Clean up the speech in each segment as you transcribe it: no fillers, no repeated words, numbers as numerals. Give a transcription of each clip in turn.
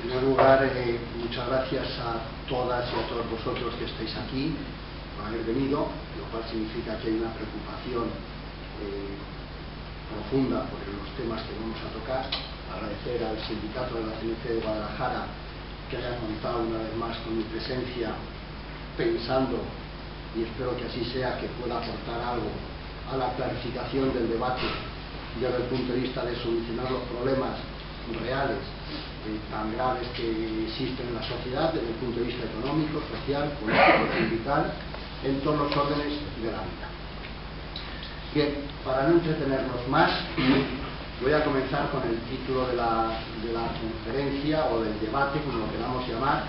primer lugar, muchas gracias a todas y a todos vosotros que estáis aquí por haber venido, lo cual significa que hay una preocupación profunda por los temas que vamos a tocar. Agradecer al sindicato de la CNC de Guadalajara que haya contado una vez más con mi presencia, pensando, y espero que así sea, que pueda aportar algo a la clarificación del debate desde el punto de vista de solucionar los problemas reales tan graves que existen en la sociedad desde el punto de vista económico, social, político, sindical, en todos los órdenes de la vida. Bien, para no entretenernos más, voy a comenzar con el título de la conferencia o del debate, como lo queramos llamar,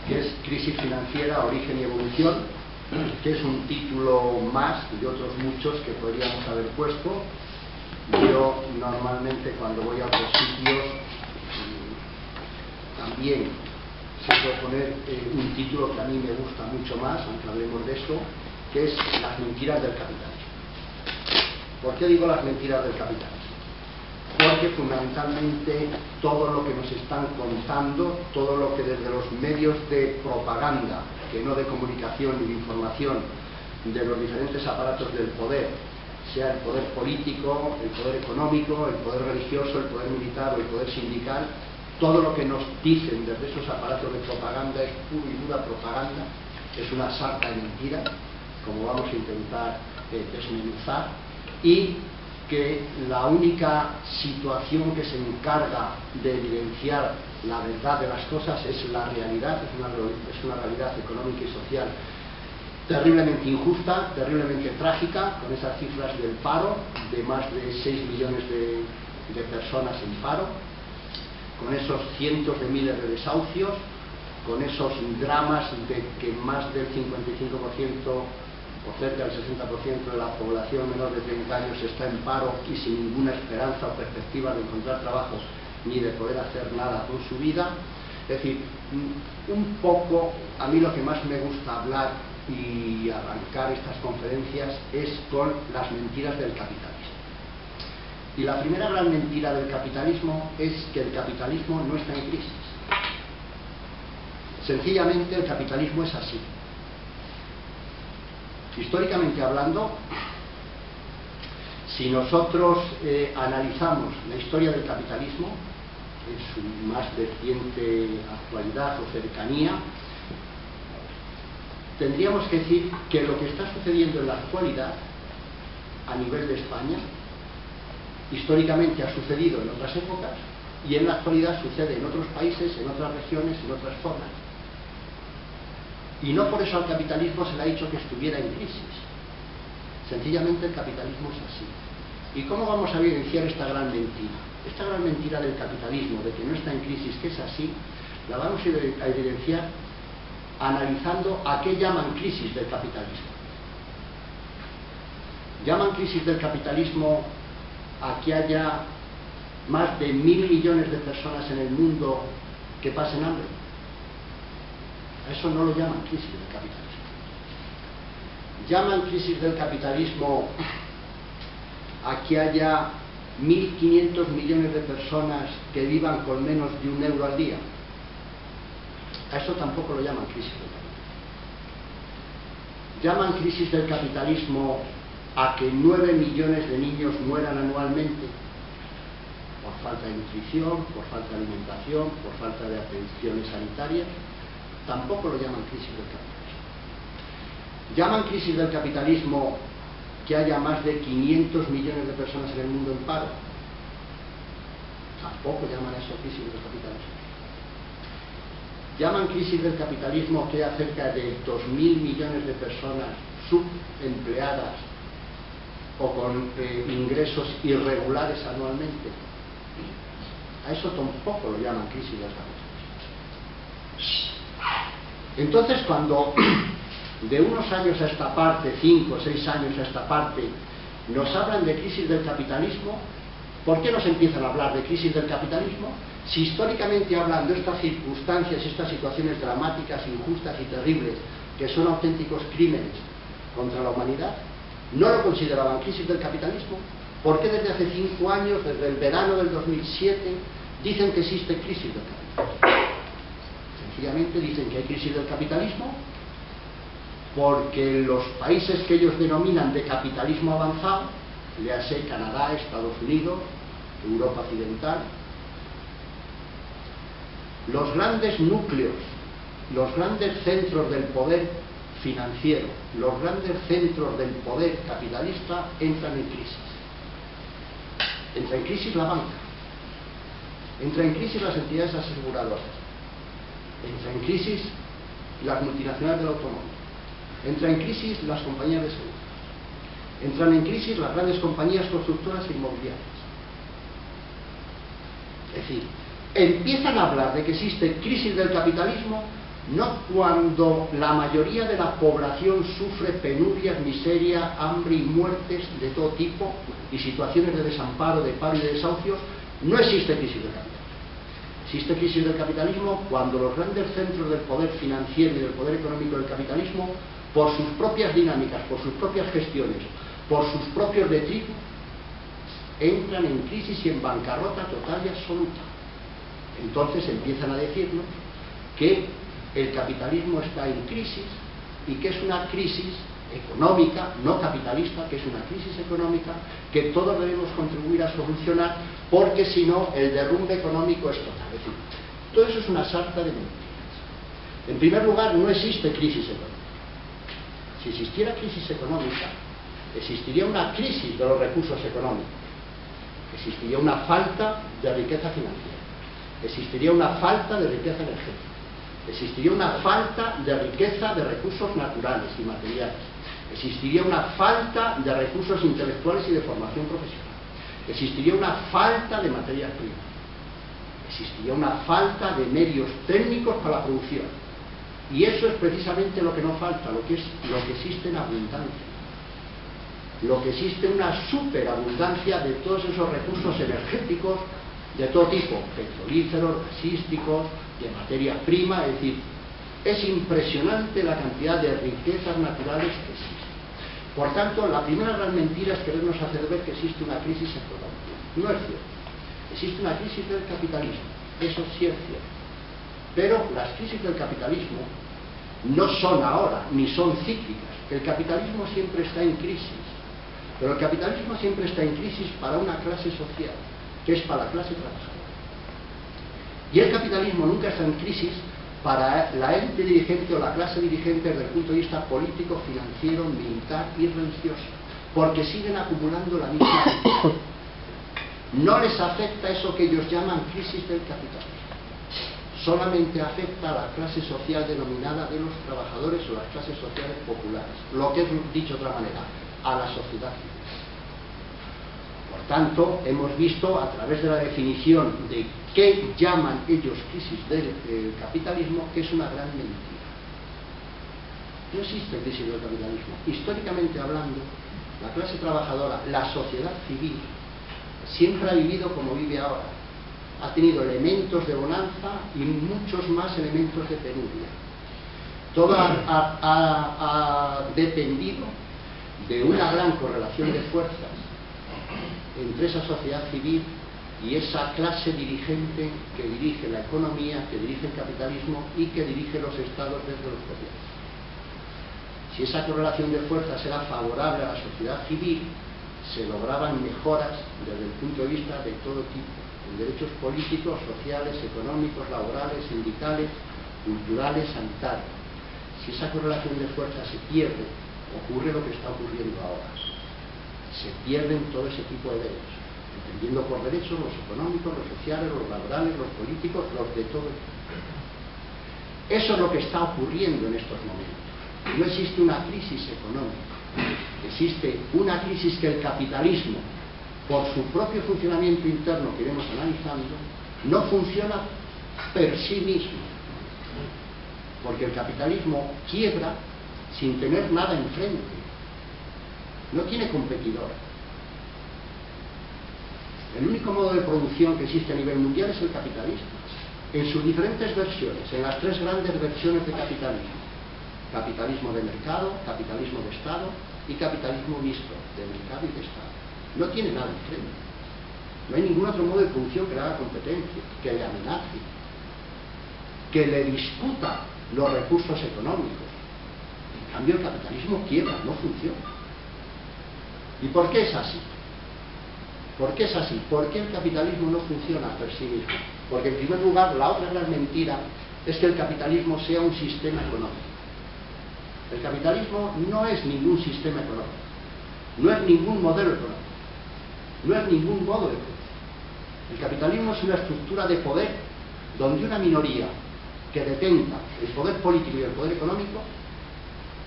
que es Crisis financiera, origen y evolución, que es un título más de otros muchos que podríamos haber puesto. Yo normalmente cuando voy a otros sitios también se puede poner un título que a mí me gusta mucho más, aunque hablemos de eso, que es Las mentiras del capitalismo. ¿Por qué digo las mentiras del capitalismo? Porque fundamentalmente todo lo que nos están contando, todo lo que desde los medios de propaganda, que no de comunicación ni de información, de los diferentes aparatos del poder, sea el poder político, el poder económico, el poder religioso, el poder militar o el poder sindical, todo lo que nos dicen desde esos aparatos de propaganda es pura y dura propaganda, es una sarta de mentiras, como vamos a intentar desmenuzar, y que la única situación que se encarga de evidenciar la verdad de las cosas es la realidad, es una realidad económica y social terriblemente injusta, terriblemente trágica, con esas cifras del paro, de más de 6 millones de personas en paro, con esos cientos de miles de desahucios, con esos dramas de que más del 55% o cerca del 60% de la población menor de 30 años está en paro y sin ninguna esperanza o perspectiva de encontrar trabajo ni de poder hacer nada con su vida. Es decir, un poco, a mí lo que más me gusta hablar y arrancar estas conferencias es con las mentiras del capitalismo. Y la primera gran mentira del capitalismo es que el capitalismo no está en crisis. Sencillamente el capitalismo es así. Históricamente hablando, si nosotros analizamos la historia del capitalismo en su más reciente actualidad o cercanía, tendríamos que decir que lo que está sucediendo en la actualidad a nivel de España históricamente ha sucedido en otras épocas y en la actualidad sucede en otros países, en otras regiones, en otras zonas. Y no por eso al capitalismo se le ha dicho que estuviera en crisis. Sencillamente el capitalismo es así. ¿Y cómo vamos a evidenciar esta gran mentira? Esta gran mentira del capitalismo, de que no está en crisis, que es así, la vamos a evidenciar analizando a qué llaman crisis del capitalismo. ¿Llaman crisis del capitalismo a que haya más de 1.000 millones de personas en el mundo que pasen hambre? A eso no lo llaman crisis del capitalismo. Llaman crisis del capitalismo a que haya 1.500 millones de personas que vivan con menos de €1 al día. A eso tampoco lo llaman crisis del capitalismo. Llaman crisis del capitalismo a que 9 millones de niños mueran anualmente por falta de nutrición, por falta de alimentación, por falta de atenciones sanitarias. Tampoco lo llaman crisis del capitalismo. Llaman crisis del capitalismo que haya más de 500 millones de personas en el mundo en paro. Tampoco llaman eso crisis del capitalismo. Llaman crisis del capitalismo que haya cerca de 2.000 millones de personas subempleadas o con ingresos irregulares anualmente. A eso tampoco lo llaman crisis del capitalismo. Entonces, cuando de unos años a esta parte, 5 o 6 años a esta parte, nos hablan de crisis del capitalismo, ¿por qué nos empiezan a hablar de crisis del capitalismo? Si históricamente hablando estas circunstancias, estas situaciones dramáticas, injustas y terribles, que son auténticos crímenes contra la humanidad, no lo consideraban crisis del capitalismo. ¿Por qué desde hace 5 años, desde el verano del 2007, dicen que existe crisis del capitalismo? Sencillamente dicen que hay crisis del capitalismo porque los países que ellos denominan de capitalismo avanzado, léase Canadá, Estados Unidos, Europa Occidental, los grandes núcleos, los grandes centros del poder financiero, los grandes centros del poder capitalista entran en crisis. Entra en crisis la banca, entra en crisis las entidades aseguradoras, entra en crisis las multinacionales del automóvil, entra en crisis las compañías de seguros, entran en crisis las grandes compañías constructoras e inmobiliarias. Es decir, empiezan a hablar de que existe crisis del capitalismo no cuando la mayoría de la población sufre penurias, miseria, hambre y muertes de todo tipo y situaciones de desamparo, de paro y de desahucios. No existe crisis del capitalismo. Existe crisis del capitalismo cuando los grandes centros del poder financiero y del poder económico del capitalismo, por sus propias dinámicas, por sus propias gestiones, por sus propios detritos, entran en crisis y en bancarrota total y absoluta. Entonces empiezan a decirnos que el capitalismo está en crisis y que es una crisis económica, no capitalista, que es una crisis económica que todos debemos contribuir a solucionar, porque si no el derrumbe económico es total. Es decir, todo eso es una sarta de mentiras. En primer lugar, no existe crisis económica. Si existiera crisis económica, existiría una crisis de los recursos económicos, existiría una falta de riqueza financiera, existiría una falta de riqueza energética, existiría una falta de riqueza de recursos naturales y materiales, existiría una falta de recursos intelectuales y de formación profesional, existiría una falta de materias primas, existiría una falta de medios técnicos para la producción. Y eso es precisamente lo que no falta, lo que existe en abundancia. Lo que existe una superabundancia de todos esos recursos energéticos de todo tipo, petrolíferos, gasísticos, de materia prima. Es decir, es impresionante la cantidad de riquezas naturales que existen. Por tanto, la primera gran mentira es querernos hacer ver que existe una crisis económica. No es cierto. Existe una crisis del capitalismo, eso sí es cierto. Pero las crisis del capitalismo no son ahora, ni son cíclicas. El capitalismo siempre está en crisis. Pero el capitalismo siempre está en crisis para una clase social, que es para la clase trabajadora. Y el capitalismo nunca está en crisis para la élite dirigente o la clase dirigente desde el punto de vista político, financiero, militar y religioso, porque siguen acumulando la misma riqueza. No les afecta eso que ellos llaman crisis del capitalismo. Solamente afecta a la clase social denominada de los trabajadores o las clases sociales populares, lo que es, dicho de otra manera, a la sociedad civil. Por tanto, hemos visto a través de la definición de qué llaman ellos crisis del capitalismo, que es una gran mentira. No existe crisis del capitalismo. Históricamente hablando, la clase trabajadora, la sociedad civil, siempre ha vivido como vive ahora. Ha tenido elementos de bonanza y muchos más elementos de penuria. Todo ha dependido de una gran correlación de fuerzas entre esa sociedad civil y esa clase dirigente que dirige la economía, que dirige el capitalismo y que dirige los estados desde los gobiernos. Si esa correlación de fuerzas era favorable a la sociedad civil, se lograban mejoras desde el punto de vista de todo tipo, en derechos políticos, sociales, económicos, laborales, sindicales, culturales, sanitarios. Si esa correlación de fuerzas se pierde, ocurre lo que está ocurriendo ahora. Se pierden todo ese tipo de derechos, entendiendo por derechos los económicos, los sociales, los laborales, los políticos, los de todo el mundo. Eso es lo que está ocurriendo en estos momentos. No existe una crisis económica, existe una crisis que el capitalismo, por su propio funcionamiento interno que iremos analizando, no funciona per sí mismo, porque el capitalismo quiebra sin tener nada enfrente. No tiene competidor. El único modo de producción que existe a nivel mundial es el capitalismo, en sus diferentes versiones, en las tres grandes versiones de capitalismo: capitalismo de mercado, capitalismo de Estado y capitalismo mixto, de mercado y de Estado. No tiene nada enfrente. No hay ningún otro modo de producción que le haga competencia, que le amenace. que le disputa los recursos económicos. En cambio, el capitalismo quiebra, no funciona. ¿Y por qué es así? ¿Por qué es así? ¿Por qué el capitalismo no funciona por sí mismo? Porque, en primer lugar, la otra gran mentira es que el capitalismo sea un sistema económico. El capitalismo no es ningún sistema económico, no es ningún modelo económico, no es ningún modo de producción. El capitalismo es una estructura de poder donde una minoría que detenta el poder político y el poder económico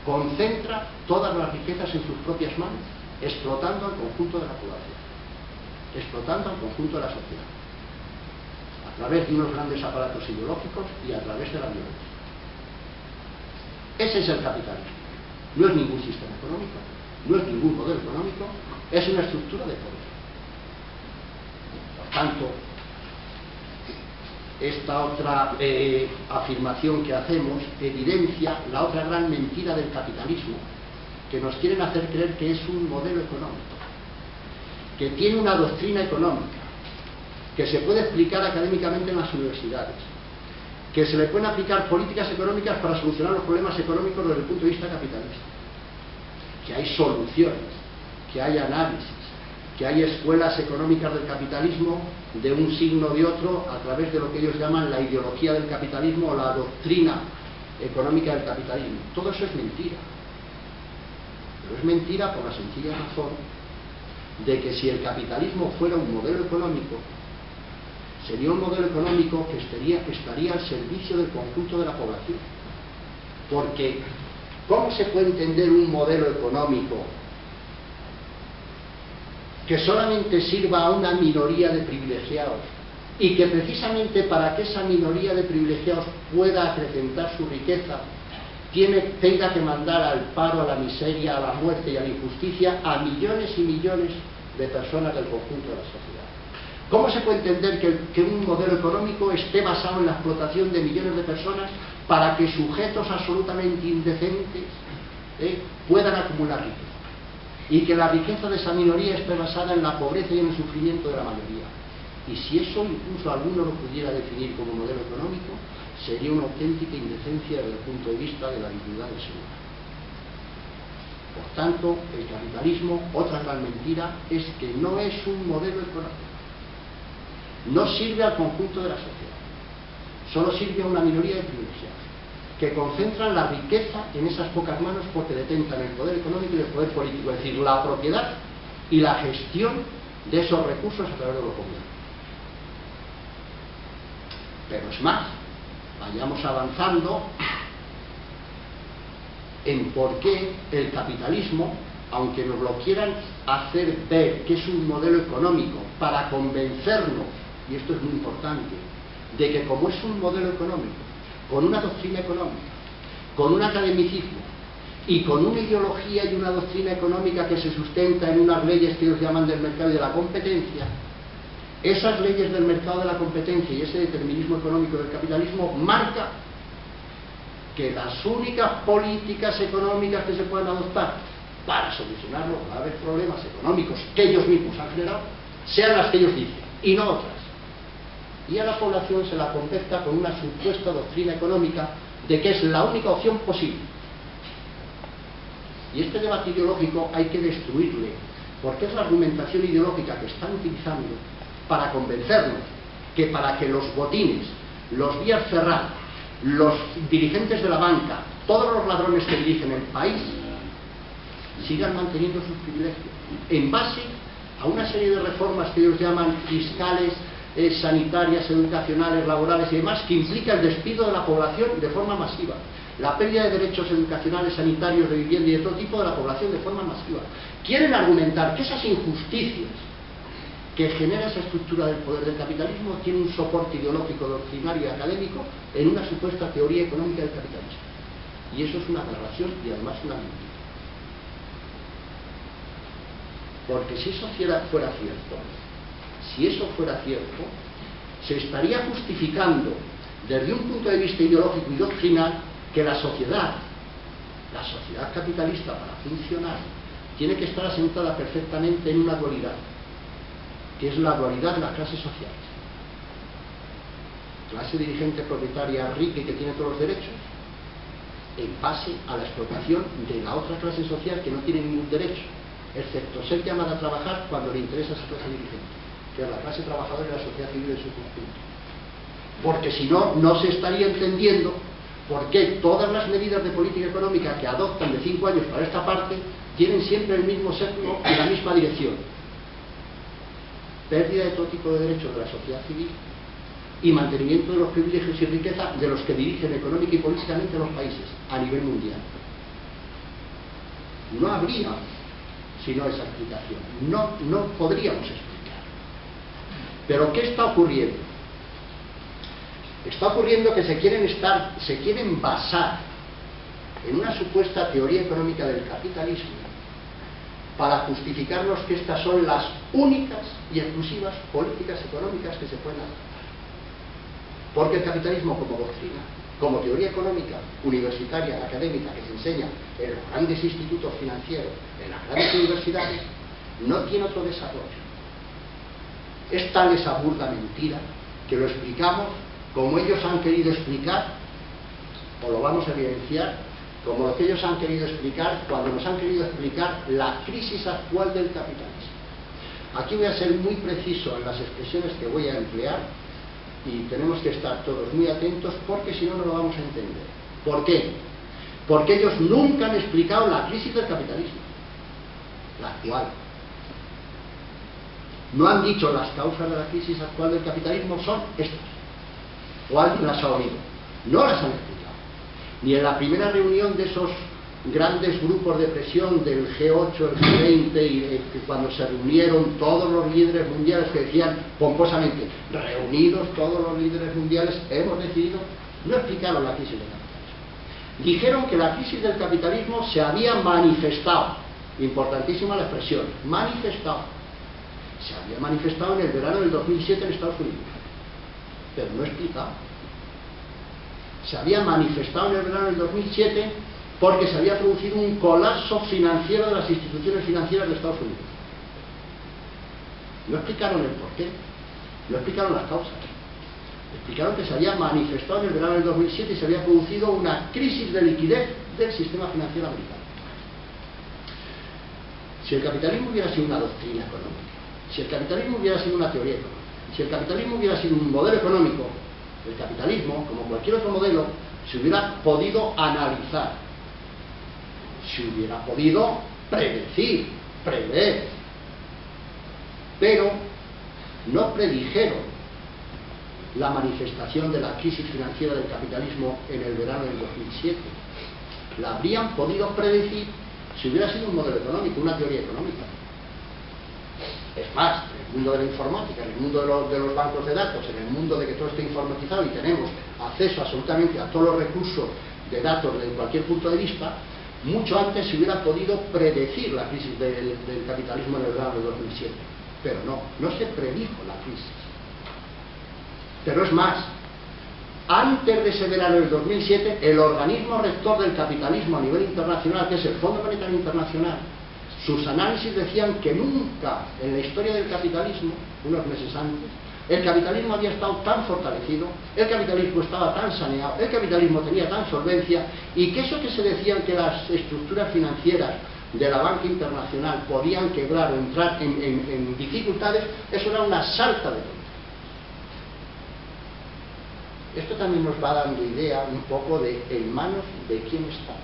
concentra todas las riquezas en sus propias manos, explotando al conjunto de la población, explotando al conjunto de la sociedad, a través de unos grandes aparatos ideológicos y a través de la violencia. Ese es el capitalismo. No es ningún sistema económico, no es ningún modelo económico, es una estructura de poder. Por tanto, esta otra afirmación que hacemos evidencia la otra gran mentira del capitalismo, que nos quieren hacer creer que es un modelo económico, que tiene una doctrina económica, que se puede explicar académicamente en las universidades, que se le pueden aplicar políticas económicas para solucionar los problemas económicos desde el punto de vista capitalista, que hay soluciones, que hay análisis, que hay escuelas económicas del capitalismo de un signo o de otro a través de lo que ellos llaman la ideología del capitalismo o la doctrina económica del capitalismo. Todo eso es mentira. Pero es mentira por la sencilla razón de que si el capitalismo fuera un modelo económico, sería un modelo económico que estaría al servicio del conjunto de la población. Porque, ¿cómo se puede entender un modelo económico que solamente sirva a una minoría de privilegiados y que precisamente para que esa minoría de privilegiados pueda acrecentar su riqueza tenga que mandar al paro, a la miseria, a la muerte y a la injusticia a millones y millones de personas del conjunto de la sociedad? ¿Cómo se puede entender que un modelo económico esté basado en la explotación de millones de personas para que sujetos absolutamente indecentes puedan acumular riqueza? Y que la riqueza de esa minoría esté basada en la pobreza y en el sufrimiento de la mayoría. Y si eso incluso alguno lo pudiera definir como modelo económico, sería una auténtica indecencia desde el punto de vista de la dignidad del ser humano. Por tanto, el capitalismo, otra gran mentira, es que no es un modelo económico. No sirve al conjunto de la sociedad. Solo sirve a una minoría de privilegiados, que concentran la riqueza en esas pocas manos porque detentan el poder económico y el poder político, es decir, la propiedad y la gestión de esos recursos a través de lo común. Pero es más, vayamos avanzando en por qué el capitalismo, aunque nos lo quieran hacer ver que es un modelo económico para convencernos, y esto es muy importante, de que como es un modelo económico, con una doctrina económica, con un academicismo y con una ideología y una doctrina económica que se sustenta en unas leyes que ellos llaman del mercado y de la competencia, esas leyes del mercado de la competencia y ese determinismo económico del capitalismo marca que las únicas políticas económicas que se pueden adoptar para solucionar los graves problemas económicos que ellos mismos han generado sean las que ellos dicen y no otras. Y a la población se la convenzca con una supuesta doctrina económica de que es la única opción posible. Y este debate ideológico hay que destruirle, porque es la argumentación ideológica que están utilizando para convencernos que para que los botines, los Díaz Ferrán, los dirigentes de la banca, todos los ladrones que dirigen el país, sigan manteniendo sus privilegios, en base a una serie de reformas que ellos llaman fiscales, sanitarias, educacionales, laborales y demás, que implica el despido de la población de forma masiva, la pérdida de derechos educacionales, sanitarios, de vivienda y de todo tipo de la población de forma masiva. Quieren argumentar que esas injusticias que genera esa estructura del poder del capitalismo tiene un soporte ideológico, doctrinario y académico en una supuesta teoría económica del capitalismo. Y eso es una aberración y además una mentira. Porque si eso fuera cierto, si eso fuera cierto, se estaría justificando desde un punto de vista ideológico y doctrinal que la sociedad capitalista, para funcionar, tiene que estar asentada perfectamente en una dualidad, que es la dualidad de las clases sociales. clase dirigente propietaria rica y que tiene todos los derechos, en base a la explotación de la otra clase social que no tiene ningún derecho, excepto ser llamada a trabajar cuando le interesa a esa clase dirigente, que es la clase trabajadora y la sociedad civil en su conjunto. Porque si no, no se estaría entendiendo por qué todas las medidas de política económica que adoptan de 5 años para esta parte tienen siempre el mismo sesgo y la misma dirección: pérdida de todo tipo de derechos de la sociedad civil y mantenimiento de los privilegios y riqueza de los que dirigen económica y políticamente los países a nivel mundial. No habría sino esa explicación, no podríamos explicar. Pero ¿qué está ocurriendo? Está ocurriendo que se quieren basar en una supuesta teoría económica del capitalismo para justificarnos que estas son las únicas y exclusivas políticas económicas que se pueden adoptar. Porque el capitalismo como doctrina, como teoría económica, universitaria, académica, que se enseña en los grandes institutos financieros, en las grandes universidades, no tiene otro desarrollo. Es tal esa burda mentira que lo explicamos como ellos han querido explicar, o lo vamos a evidenciar, como lo que ellos han querido explicar cuando nos han querido explicar la crisis actual del capitalismo. Aquí voy a ser muy preciso en las expresiones que voy a emplear y tenemos que estar todos muy atentos porque si no, no lo vamos a entender. ¿Por qué? Porque ellos nunca han explicado la crisis del capitalismo, la actual. No han dicho las causas de la crisis actual del capitalismo son estas, o alguien las ha oído. No las han explicado. Ni en la primera reunión de esos grandes grupos de presión del G8, el G20, y cuando se reunieron todos los líderes mundiales que decían pomposamente, reunidos todos los líderes mundiales, hemos decidido, no explicaron la crisis del capitalismo. Dijeron que la crisis del capitalismo se había manifestado, importantísima la expresión, manifestado. Se había manifestado en el verano del 2007 en Estados Unidos, pero no explicado. Se había manifestado en el verano del 2007 porque se había producido un colapso financiero de las instituciones financieras de Estados Unidos. No explicaron el porqué, no explicaron las causas. Explicaron que se había manifestado en el verano del 2007 y se había producido una crisis de liquidez del sistema financiero americano. Si el capitalismo hubiera sido una doctrina económica, si el capitalismo hubiera sido una teoría económica, si el capitalismo hubiera sido un modelo económico, el capitalismo, como cualquier otro modelo, se hubiera podido analizar, se hubiera podido predecir, prever, pero no predijeron la manifestación de la crisis financiera del capitalismo en el verano del 2007. La habrían podido predecir si hubiera sido un modelo económico, una teoría económica. Es más, en el mundo de la informática, en el mundo de los bancos de datos, en el mundo de que todo esté informatizado y tenemos acceso absolutamente a todos los recursos de datos desde cualquier punto de vista, mucho antes se hubiera podido predecir la crisis del capitalismo en el verano del 2007. Pero no se predijo la crisis. Pero es más, antes de ese verano del 2007, el organismo rector del capitalismo a nivel internacional, que es el Fondo Monetario Internacional, sus análisis decían que nunca en la historia del capitalismo, unos meses antes, el capitalismo había estado tan fortalecido, el capitalismo estaba tan saneado, el capitalismo tenía tan solvencia, y que eso que se decían que las estructuras financieras de la banca internacional podían quebrar o entrar en dificultades, eso era una sarta de tonterías. Esto también nos va dando idea un poco de en manos de quién está.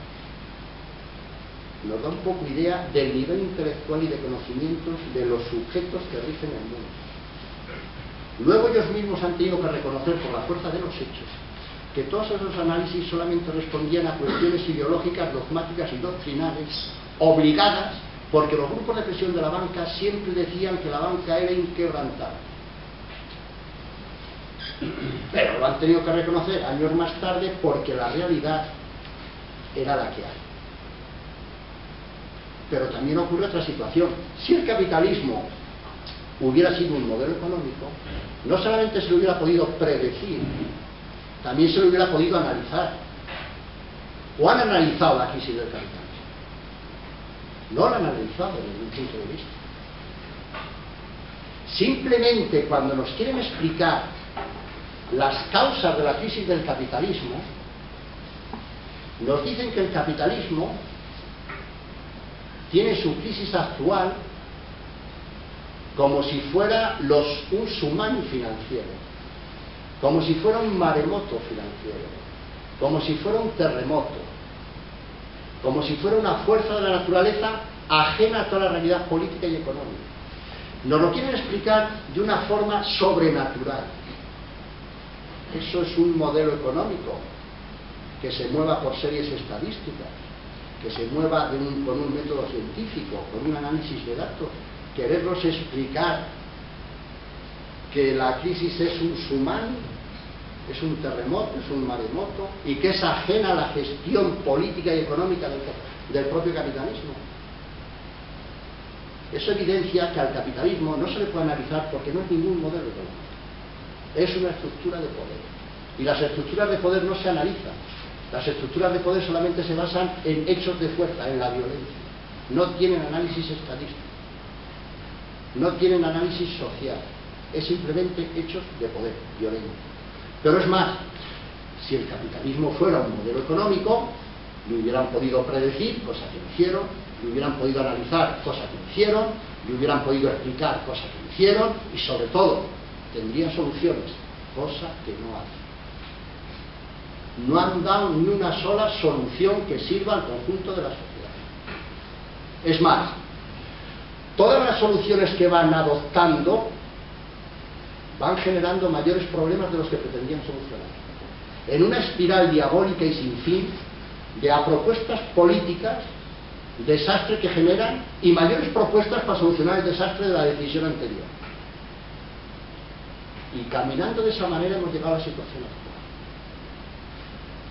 Nos da un poco idea del nivel intelectual y de conocimientos de los sujetos que rigen el mundo. Luego ellos mismos han tenido que reconocer por la fuerza de los hechos que todos esos análisis solamente respondían a cuestiones ideológicas, dogmáticas y doctrinales obligadas, porque los grupos de presión de la banca siempre decían que la banca era inquebrantable. Pero lo han tenido que reconocer años más tarde porque la realidad era la que hay. Pero también ocurre otra situación. Si el capitalismo hubiera sido un modelo económico, no solamente se lo hubiera podido predecir, también se lo hubiera podido analizar. ¿O han analizado la crisis del capitalismo? No la han analizado desde ningún punto de vista. Simplemente cuando nos quieren explicar las causas de la crisis del capitalismo, nos dicen que el capitalismo tiene su crisis actual como si fuera un tsunami financiero, como si fuera un maremoto financiero, como si fuera un terremoto, como si fuera una fuerza de la naturaleza ajena a toda la realidad política y económica. Nos lo quieren explicar de una forma sobrenatural. Eso es un modelo económico que se mueva por series estadísticas, que se mueva con un método científico, con un análisis de datos. Querernos explicar que la crisis es un tsunami, es un terremoto, es un maremoto, y que es ajena a la gestión política y económica del propio capitalismo. Eso evidencia que al capitalismo no se le puede analizar porque no es ningún modelo económico. Es una estructura de poder. Y las estructuras de poder no se analizan. Las estructuras de poder solamente se basan en hechos de fuerza, en la violencia. No tienen análisis estadístico. No tienen análisis social. Es simplemente hechos de poder, violencia. Pero es más, si el capitalismo fuera un modelo económico, lo hubieran podido predecir, cosa que no hicieron, lo hubieran podido analizar, cosa que no hicieron, lo hubieran podido explicar, cosa que no hicieron, y sobre todo, tendrían soluciones, cosa que no hacen. No han dado ni una sola solución que sirva al conjunto de la sociedad. Es más, todas las soluciones que van adoptando van generando mayores problemas de los que pretendían solucionar. En una espiral diabólica y sin fin de a propuestas políticas, desastre que generan, y mayores propuestas para solucionar el desastre de la decisión anterior. Y caminando de esa manera hemos llegado a la situación actual.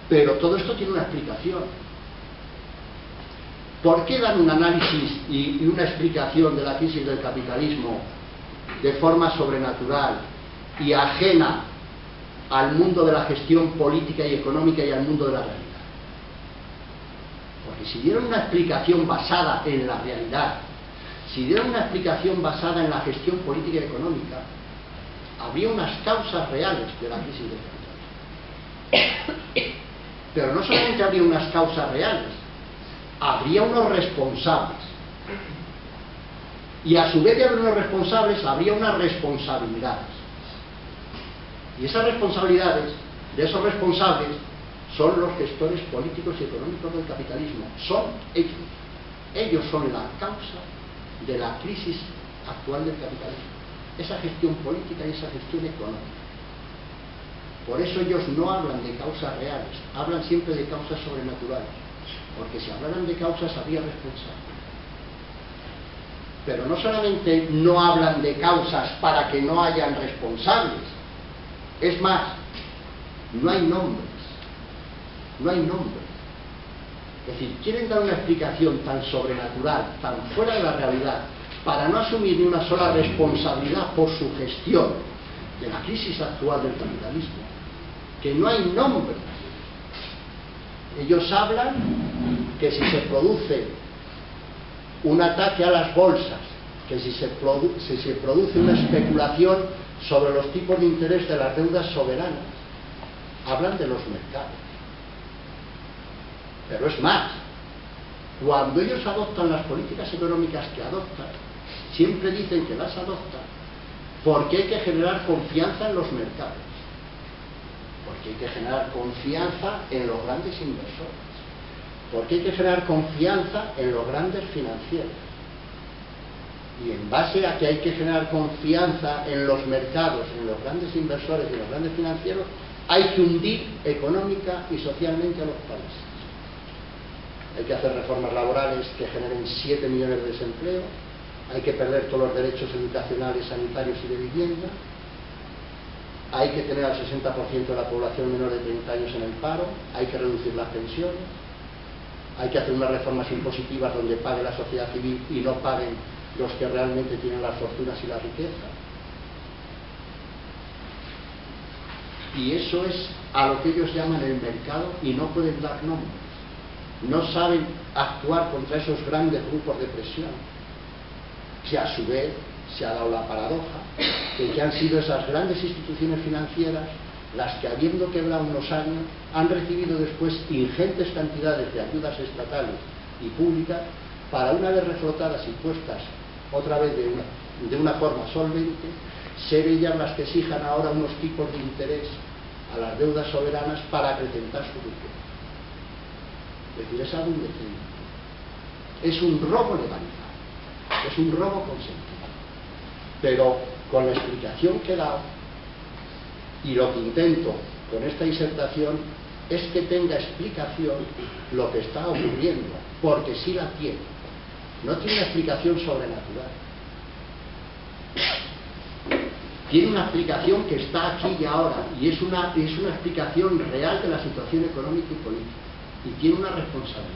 Pero todo esto tiene una explicación. ¿Por qué dan un análisis y una explicación de la crisis del capitalismo de forma sobrenatural y ajena al mundo de la gestión política y económica y al mundo de la realidad? Porque si dieran una explicación basada en la realidad, si dieran una explicación basada en la gestión política y económica, habría unas causas reales de la crisis del capitalismo. Pero no solamente habría unas causas reales, habría unos responsables. Y a su vez de haber unos responsables, habría unas responsabilidades. Y esas responsabilidades, de esos responsables, son los gestores políticos y económicos del capitalismo. Son ellos. Ellos son la causa de la crisis actual del capitalismo. Esa gestión política y esa gestión económica. Por eso ellos no hablan de causas reales, hablan siempre de causas sobrenaturales. Porque si hablaran de causas, habría responsables. Pero no solamente no hablan de causas para que no hayan responsables. Es más, no hay nombres. No hay nombres. Es decir, quieren dar una explicación tan sobrenatural, tan fuera de la realidad, para no asumir ni una sola responsabilidad por su gestión de la crisis actual del capitalismo, que no hay nombres. Ellos hablan que si se produce un ataque a las bolsas, que si se produce una especulación sobre los tipos de interés de las deudas soberanas, hablan de los mercados. Pero es más, cuando ellos adoptan las políticas económicas que adoptan, siempre dicen que las adoptan porque hay que generar confianza en los mercados, porque hay que generar confianza en los grandes inversores, porque hay que generar confianza en los grandes financieros. Y en base a que hay que generar confianza en los mercados, en los grandes inversores y en los grandes financieros, hay que hundir económica y socialmente a los países. Hay que hacer reformas laborales que generen 7 millones de desempleo, hay que perder todos los derechos educacionales, sanitarios y de vivienda, hay que tener al 60% de la población menor de 30 años en el paro, hay que reducir las pensiones, hay que hacer unas reformas impositivas donde pague la sociedad civil y no paguen los que realmente tienen las fortunas y la riqueza. Y eso es a lo que ellos llaman el mercado y no pueden dar nombres. No saben actuar contra esos grandes grupos de presión, que a su vez se ha dado la paradoja de que han sido esas grandes instituciones financieras las que, habiendo quebrado unos años, han recibido después ingentes cantidades de ayudas estatales y públicas para, una vez reflotadas y puestas otra vez de una forma solvente, ser ellas las que exijan ahora unos tipos de interés a las deudas soberanas para acrecentar su riqueza. Es decir, es algo indecente. Es un robo legalizado, es un robo consentido. Pero con la explicación que he dado, y lo que intento con esta disertación es que tenga explicación lo que está ocurriendo, porque sí la tiene. No tiene una explicación sobrenatural. Tiene una explicación que está aquí y ahora, y es una explicación real de la situación económica y política, y tiene unas responsabilidades.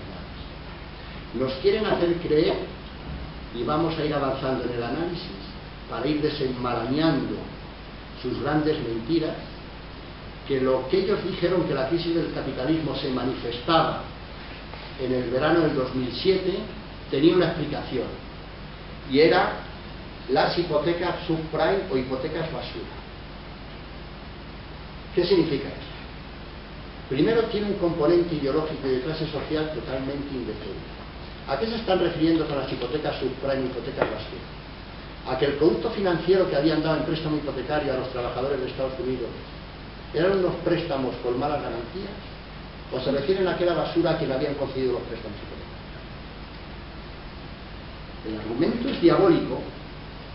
Nos quieren hacer creer, y vamos a ir avanzando en el análisis, para ir desenmarañando sus grandes mentiras, que lo que ellos dijeron, que la crisis del capitalismo se manifestaba en el verano del 2007, tenía una explicación, y era las hipotecas subprime o hipotecas basura. ¿Qué significa esto? Primero, tiene un componente ideológico y de clase social totalmente indefendible. ¿A qué se están refiriendo con las hipotecas subprime o hipotecas basura? A que el producto financiero que habían dado en préstamo hipotecario a los trabajadores de Estados Unidos eran unos préstamos con malas garantías, o se refieren a aquella basura a quien habían concedido los préstamos hipotecarios. El argumento es diabólico,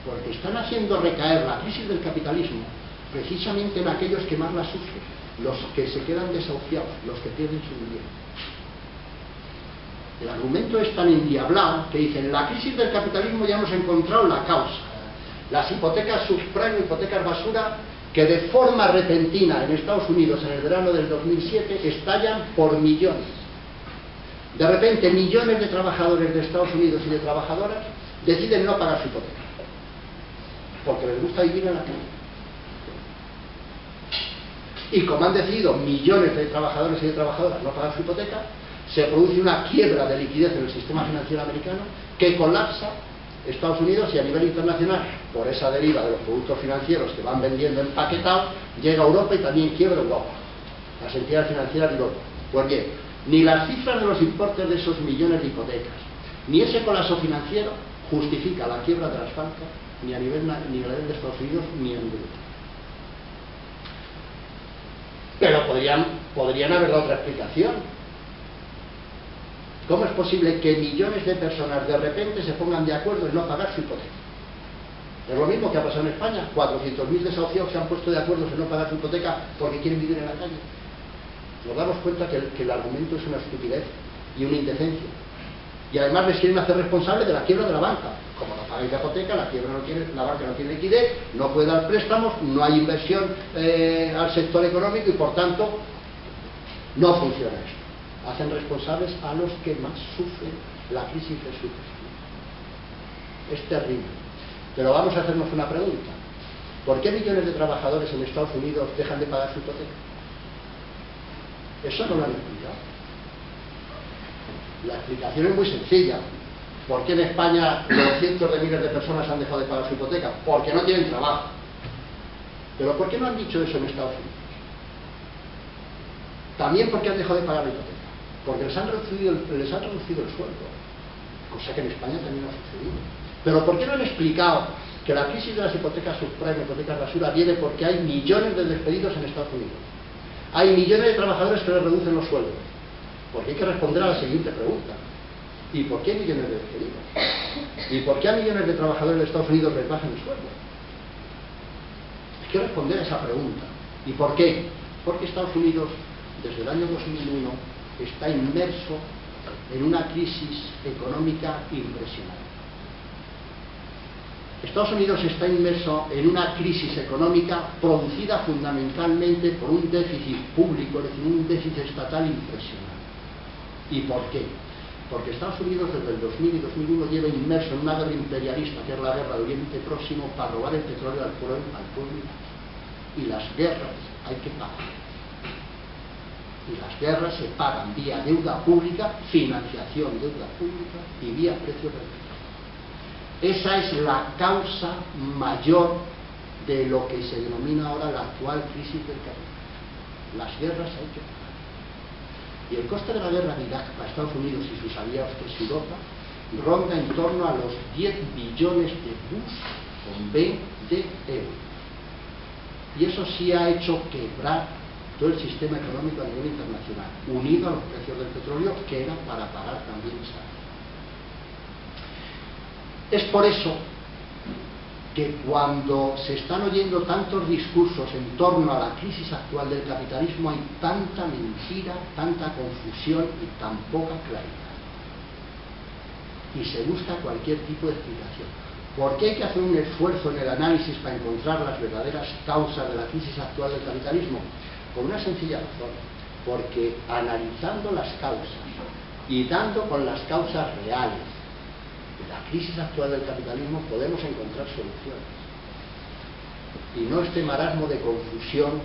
porque están haciendo recaer la crisis del capitalismo precisamente en aquellos que más la sufren, los que se quedan desahuciados, los que pierden su vivienda. El argumento es tan endiablado que dicen: en la crisis del capitalismo ya hemos encontrado la causa. Las hipotecas subprime, hipotecas basura, que de forma repentina en Estados Unidos en el verano del 2007 estallan por millones. De repente, millones de trabajadores de Estados Unidos y de trabajadoras deciden no pagar su hipoteca, porque les gusta vivir en la calle. Y como han decidido millones de trabajadores y de trabajadoras no pagar su hipoteca, se produce una quiebra de liquidez en el sistema financiero americano que colapsa Estados Unidos, y a nivel internacional, por esa deriva de los productos financieros que van vendiendo empaquetados, llega a Europa y también quiebra Europa, las entidades financieras de Europa. Pues bien, ni las cifras de los importes de esos millones de hipotecas, ni ese colapso financiero justifica la quiebra de las bancas, ni a nivel de Estados Unidos ni en Europa. Pero podrían haber dado otra explicación. ¿Cómo es posible que millones de personas de repente se pongan de acuerdo en no pagar su hipoteca? Es lo mismo que ha pasado en España. 400.000 desahuciados se han puesto de acuerdo en no pagar su hipoteca porque quieren vivir en la calle. Nos damos cuenta que el argumento es una estupidez y una indecencia. Y además les quieren hacer responsables de la quiebra de la banca. Como no pagáis la hipoteca, la banca no tiene liquidez, no puede dar préstamos, no hay inversión al sector económico y por tanto no funciona esto. Hacen responsables a los que más sufren la crisis de su gestión. Es terrible. Pero vamos a hacernos una pregunta. ¿Por qué millones de trabajadores en Estados Unidos dejan de pagar su hipoteca? Eso no lo han explicado. La explicación es muy sencilla. ¿Por qué en España los cientos de miles de personas han dejado de pagar su hipoteca? Porque no tienen trabajo. ¿Pero por qué no han dicho eso en Estados Unidos? También porque han dejado de pagar la hipoteca. Porque les han reducido el sueldo, cosa que en España también ha sucedido. Pero ¿por qué no han explicado que la crisis de las hipotecas subprime, hipotecas basura, viene porque hay millones de despedidos en Estados Unidos? Hay millones de trabajadores que les reducen los sueldos. Porque hay que responder a la siguiente pregunta: ¿y por qué hay millones de despedidos? ¿Y por qué a millones de trabajadores de Estados Unidos les bajan el sueldo? Hay que responder a esa pregunta. ¿Y por qué? Porque Estados Unidos, desde el año 2001, está inmerso en una crisis económica impresionante. Estados Unidos está inmerso en una crisis económica producida fundamentalmente por un déficit público, es decir, un déficit estatal impresionante. ¿Y por qué? Porque Estados Unidos desde el 2000 y 2001 lleva inmerso en una guerra imperialista, que es la guerra de Oriente Próximo, para robar el petróleo al pueblo. Y las guerras hay que pagar. Y las guerras se pagan vía deuda pública, financiación de deuda pública y vía precio del petróleo. Esa es la causa mayor de lo que se denomina ahora la actual crisis del capitalismo. Las guerras hay que pagar. Y el coste de la guerra de Irak para Estados Unidos y sus aliados, que es Europa, ronda en torno a los 10 billones de bus con B de euros. Y eso sí ha hecho quebrar todo el sistema económico a nivel internacional, unido a los precios del petróleo, que era para pagar también esa guerra. Es por eso que cuando se están oyendo tantos discursos en torno a la crisis actual del capitalismo hay tanta mentira, tanta confusión y tan poca claridad. Y se busca cualquier tipo de explicación. ¿Por qué hay que hacer un esfuerzo en el análisis para encontrar las verdaderas causas de la crisis actual del capitalismo? Por una sencilla razón. Porque analizando las causas y dando con las causas reales de la crisis actual del capitalismo podemos encontrar soluciones. Y no este marasmo de confusión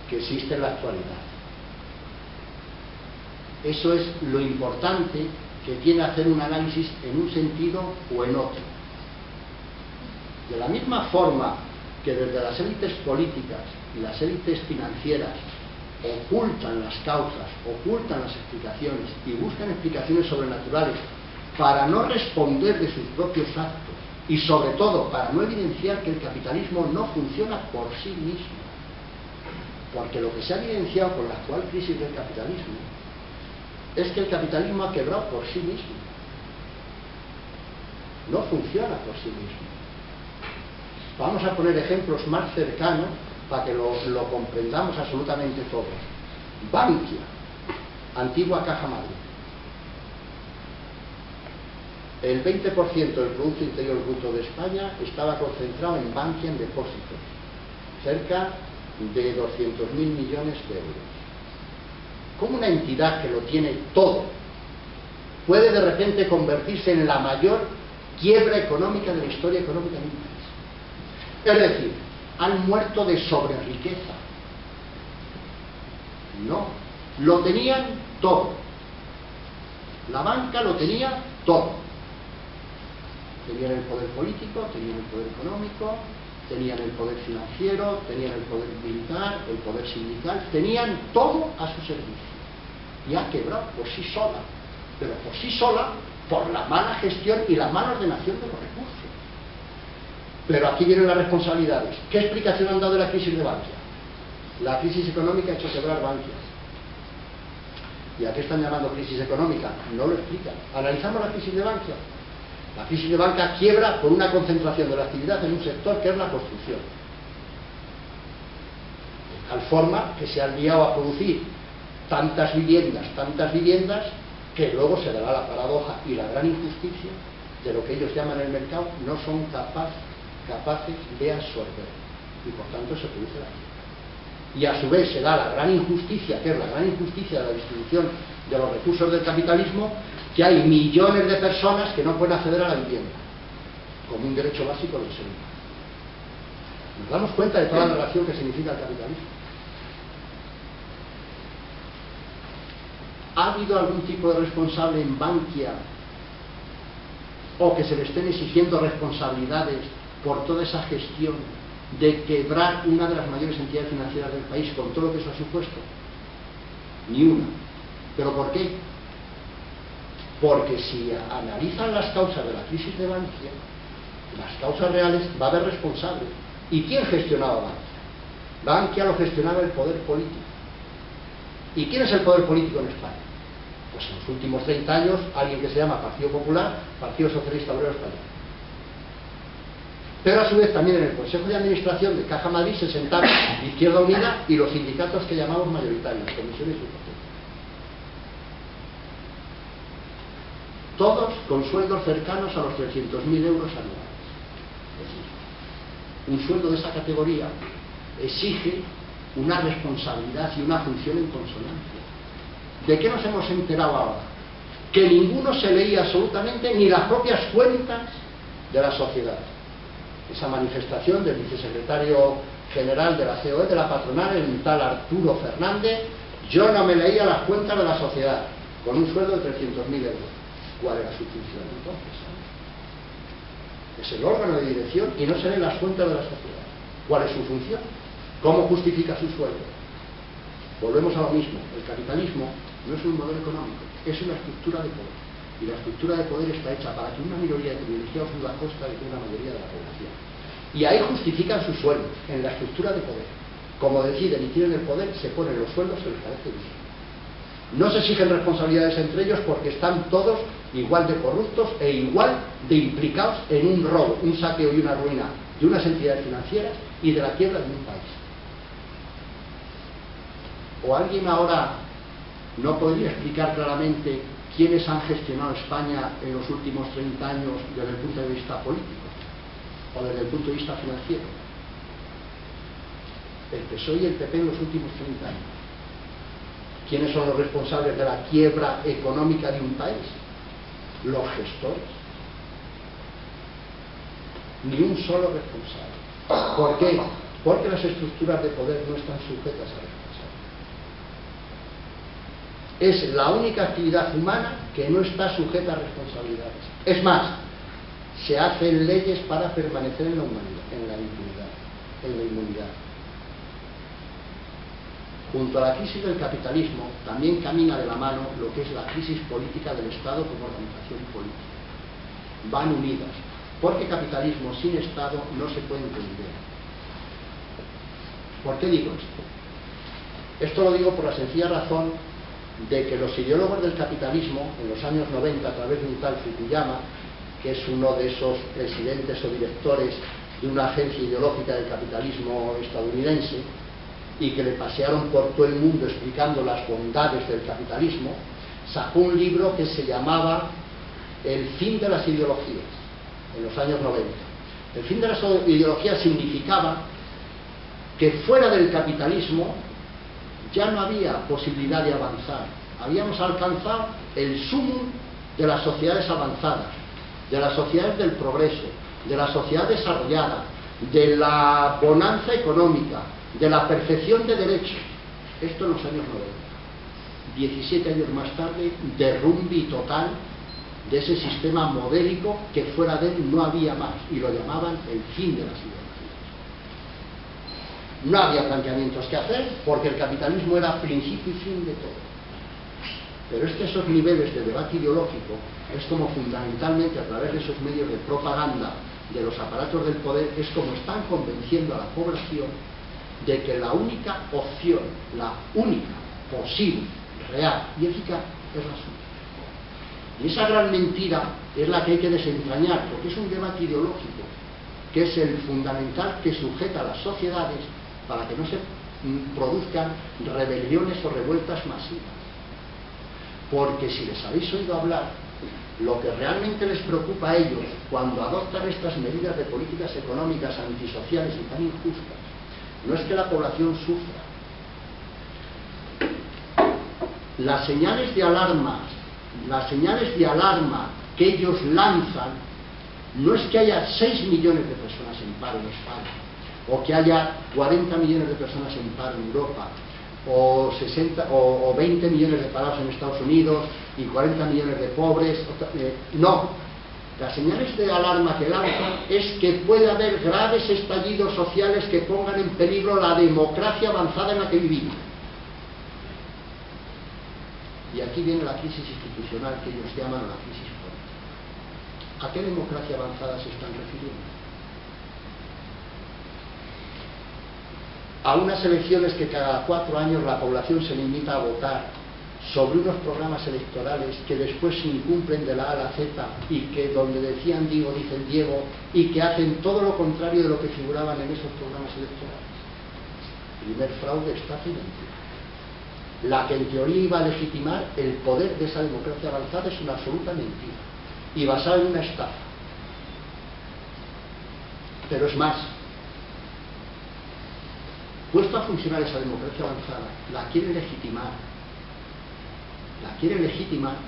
que existe en la actualidad. Eso es lo importante que tiene hacer un análisis en un sentido o en otro. De la misma forma que desde las élites políticas y las élites financieras ocultan las causas, ocultan las explicaciones y buscan explicaciones sobrenaturales para no responder de sus propios actos y sobre todo para no evidenciar que el capitalismo no funciona por sí mismo. Porque lo que se ha evidenciado con la actual crisis del capitalismo es que el capitalismo ha quebrado por sí mismo. No funciona por sí mismo. Vamos a poner ejemplos más cercanos para que lo comprendamos absolutamente todos. Bankia, antigua Caja Madrid. El 20% del Producto Interior Bruto de España estaba concentrado en Bankia, en depósitos, cerca de 200.000 millones de euros. ¿Cómo una entidad que lo tiene todo puede de repente convertirse en la mayor quiebra económica de la historia económica de un país? Es decir, han muerto de sobreriqueza. No, lo tenían todo. La banca lo tenía todo. Tenían el poder político, tenían el poder económico, tenían el poder financiero, tenían el poder militar, el poder sindical, tenían todo a su servicio. Y ha quebrado por sí sola, pero por sí sola por la mala gestión y la mala ordenación de los recursos. Pero aquí vienen las responsabilidades. ¿Qué explicación han dado de la crisis de Bankia? La crisis económica ha hecho quebrar Bankia. ¿Y a qué están llamando crisis económica? No lo explican. Analizamos la crisis de Bankia. La crisis de Bankia quiebra por una concentración de la actividad en un sector que es la construcción. De tal forma que se han liado a producir tantas viviendas, que luego se dará la paradoja y la gran injusticia de lo que ellos llaman el mercado, no son capaces de absorber. Y por tanto se produce la quiebra. Y a su vez se da la gran injusticia, que es la gran injusticia de la distribución de los recursos del capitalismo, que hay millones de personas que no pueden acceder a la vivienda, como un derecho básico del ser humano. Nos damos cuenta de toda la relación que significa el capitalismo. ¿Ha habido algún tipo de responsable en Bankia o que se le estén exigiendo responsabilidades por toda esa gestión de quebrar una de las mayores entidades financieras del país con todo lo que eso ha supuesto? Ni una. ¿Pero por qué? Porque si analizan las causas de la crisis de Bankia, las causas reales, va a haber responsables. ¿Y quién gestionaba Bankia? Bankia lo gestionaba el poder político. ¿Y quién es el poder político en España? Pues en los últimos 30 años, alguien que se llama Partido Popular, Partido Socialista Obrero Español. Pero a su vez también en el Consejo de Administración de Caja Madrid se sentaron Izquierda Unida y los sindicatos que llamamos mayoritarios, comisiones y partidos. Todos con sueldos cercanos a los 300.000 euros anuales. Es decir, un sueldo de esa categoría exige una responsabilidad y una función en consonancia. ¿De qué nos hemos enterado ahora? Que ninguno se leía absolutamente ni las propias cuentas de la sociedad. Esa manifestación del vicesecretario general de la COE, de la patronal, el tal Arturo Fernández: yo no me leía las cuentas de la sociedad, con un sueldo de 300.000 euros. ¿Cuál era su función entonces? Es el órgano de dirección y no se leen las cuentas de la sociedad. ¿Cuál es su función? ¿Cómo justifica su sueldo? Volvemos a lo mismo. El capitalismo no es un modelo económico, es una estructura de poder. Y la estructura de poder está hecha para que una minoría de privilegiados viva a costa de una mayoría de la población. Y ahí justifican sus sueldos, en la estructura de poder. Como deciden y tienen el poder, se ponen los sueldos que les parece bien. No se exigen responsabilidades entre ellos porque están todos igual de corruptos e igual de implicados en un robo, un saqueo y una ruina de unas entidades financieras y de la quiebra de un país. ¿O alguien ahora no podría explicar claramente quiénes han gestionado España en los últimos 30 años desde el punto de vista político o desde el punto de vista financiero? El PSOE y el PP en los últimos 30 años. ¿Quiénes son los responsables de la quiebra económica de un país? Los gestores. Ni un solo responsable. ¿Por qué? Porque las estructuras de poder no están sujetas a responsabilidades. Es la única actividad humana que no está sujeta a responsabilidades. Es más, se hacen leyes para permanecer en la humanidad, en la inmunidad. Junto a la crisis del capitalismo, también camina de la mano lo que es la crisis política del Estado como organización política. Van unidas, porque capitalismo sin Estado no se puede entender. ¿Por qué digo esto? Esto lo digo por la sencilla razón de que los ideólogos del capitalismo, en los años 90, a través de un tal Fukuyama, que es uno de esos presidentes o directores de una agencia ideológica del capitalismo estadounidense, y que le pasearon por todo el mundo explicando las bondades del capitalismo, sacó un libro que se llamaba El fin de las ideologías, en los años 90. El fin de las ideologías significaba que fuera del capitalismo ya no había posibilidad de avanzar. Habíamos alcanzado el sumum de las sociedades avanzadas, de las sociedades del progreso, de la sociedad desarrollada, de la bonanza económica, de la perfección de derechos. Esto en los años 90. 17 años más tarde, derrumbe total de ese sistema modélico que fuera de él no había más, y lo llamaban el fin de las ideologías. No había planteamientos que hacer porque el capitalismo era principio y fin de todo. Pero es que esos niveles de debate ideológico es como fundamentalmente a través de esos medios de propaganda de los aparatos del poder, es como están convenciendo a la población de que la única opción, la única posible, real y eficaz es la suya. Y esa gran mentira es la que hay que desentrañar, porque es un debate ideológico que es el fundamental que sujeta a las sociedades para que no se produzcan rebeliones o revueltas masivas. Porque si les habéis oído hablar, lo que realmente les preocupa a ellos cuando adoptan estas medidas de políticas económicas antisociales y tan injustas, no es que la población sufra. Las señales de alarma que ellos lanzan no es que haya 6 millones de personas en paro en España, o que haya 40 millones de personas en paro en Europa, o 20 millones de parados en Estados Unidos y 40 millones de pobres. No. Las señales de alarma que lanzan es que puede haber graves estallidos sociales que pongan en peligro la democracia avanzada en la que vivimos. Y aquí viene la crisis institucional que ellos llaman la crisis política. ¿A qué democracia avanzada se están refiriendo? A unas elecciones que cada 4 años la población se limita a votar sobre unos programas electorales que después se incumplen de la A a la Z, y que donde decían Diego dicen Diego, y que hacen todo lo contrario de lo que figuraban en esos programas electorales. El primer fraude, estafa y mentira. La que en teoría iba a legitimar el poder de esa democracia avanzada es una absoluta mentira y basada en una estafa. Pero es más, puesto a funcionar esa democracia avanzada, la quieren legitimar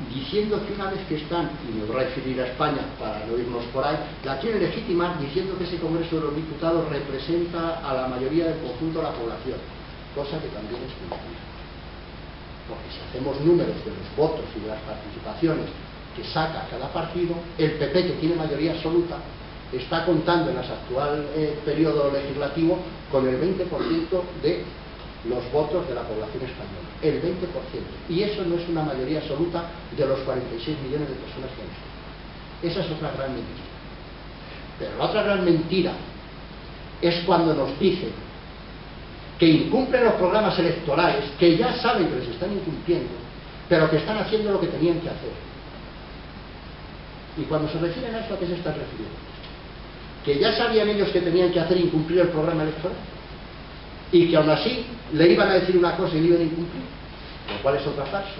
diciendo que una vez que están, y me voy a referir a España para no irnos por ahí, la quieren legitimar diciendo que ese Congreso de los Diputados representa a la mayoría del conjunto de la población, cosa que también es mentira. Porque si hacemos números de los votos y de las participaciones que saca cada partido, el PP, que tiene mayoría absoluta, está contando en el actual periodo legislativo con el 20% de los votos de la población española, el 20%. Y eso no es una mayoría absoluta de los 46 millones de personas que hay. Esa es otra gran mentira. Pero la otra gran mentira es cuando nos dicen que incumplen los programas electorales, que ya saben que les están incumpliendo, pero que están haciendo lo que tenían que hacer. Y cuando se refieren a eso, ¿a qué se están refiriendo? Que ya sabían ellos que tenían que hacer incumplir el programa electoral y que aún así le iban a decir una cosa y le iban a incumplir, lo cual es otra farsa.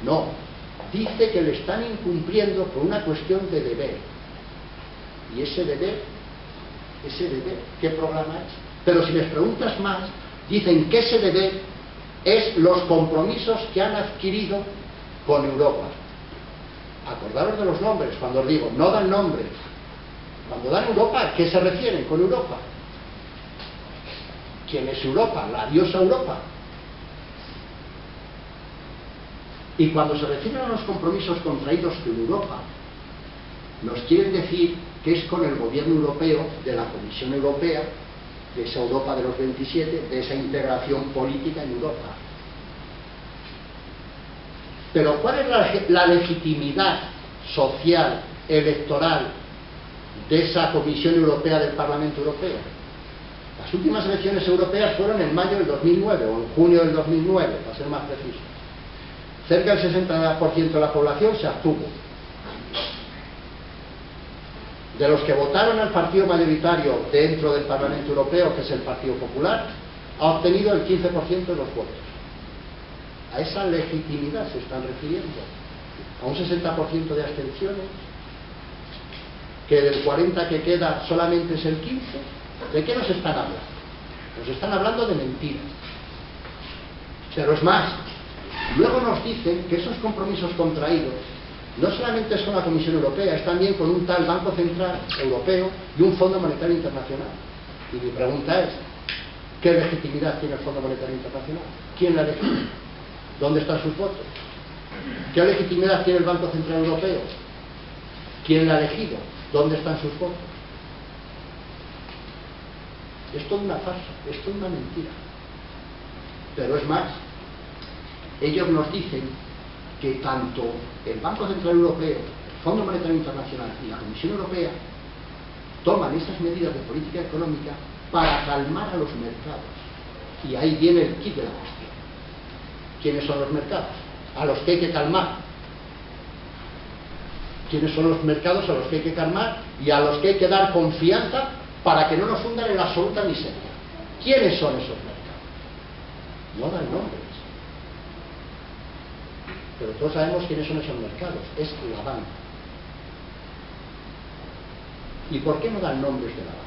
No, dice que le están incumpliendo por una cuestión de deber. Y ese deber, ¿qué programa es? Pero si les preguntas más, dicen que ese deber es los compromisos que han adquirido con Europa. Acordaros de los nombres, cuando os digo, no dan nombres. Cuando dan Europa, ¿a qué se refieren con Europa? ¿Quién es Europa? La diosa Europa. Y cuando se refieren a los compromisos contraídos con Europa, nos quieren decir que es con el gobierno europeo, de la Comisión Europea, de esa Europa de los 27, de esa integración política en Europa. Pero ¿cuál es la legitimidad social, electoral, de esa Comisión Europea del Parlamento Europeo? Las últimas elecciones europeas fueron en mayo del 2009, o en junio del 2009, para ser más preciso. Cerca del 60% de la población se abstuvo. De los que votaron al partido mayoritario dentro del Parlamento Europeo, que es el Partido Popular, ha obtenido el 15% de los votos. A esa legitimidad se están refiriendo. A un 60% de abstenciones, que del 40% que queda solamente es el 15%. ¿De qué nos están hablando? Nos están hablando de mentiras. Pero es más, luego nos dicen que esos compromisos contraídos no solamente es con la Comisión Europea, es también con un tal Banco Central Europeo y un Fondo Monetario Internacional. Y mi pregunta es, ¿qué legitimidad tiene el Fondo Monetario Internacional? ¿Quién la legitima? ¿Dónde están sus votos? ¿Qué legitimidad tiene el Banco Central Europeo? ¿Quién la ha elegido? ¿Dónde están sus votos? Es toda una farsa, es toda una mentira. Pero es más, ellos nos dicen que tanto el Banco Central Europeo, el Fondo Monetario Internacional y la Comisión Europea toman esas medidas de política económica para calmar a los mercados. Y ahí viene el quid de la cuestión. ¿Quiénes son los mercados? A los que hay que calmar. ¿Quiénes son los mercados a los que hay que calmar y a los que hay que dar confianza para que no nos hundan en la absoluta miseria? ¿Quiénes son esos mercados? No dan nombres. Pero todos sabemos quiénes son esos mercados. Es la banca. ¿Y por qué no dan nombres de la banca?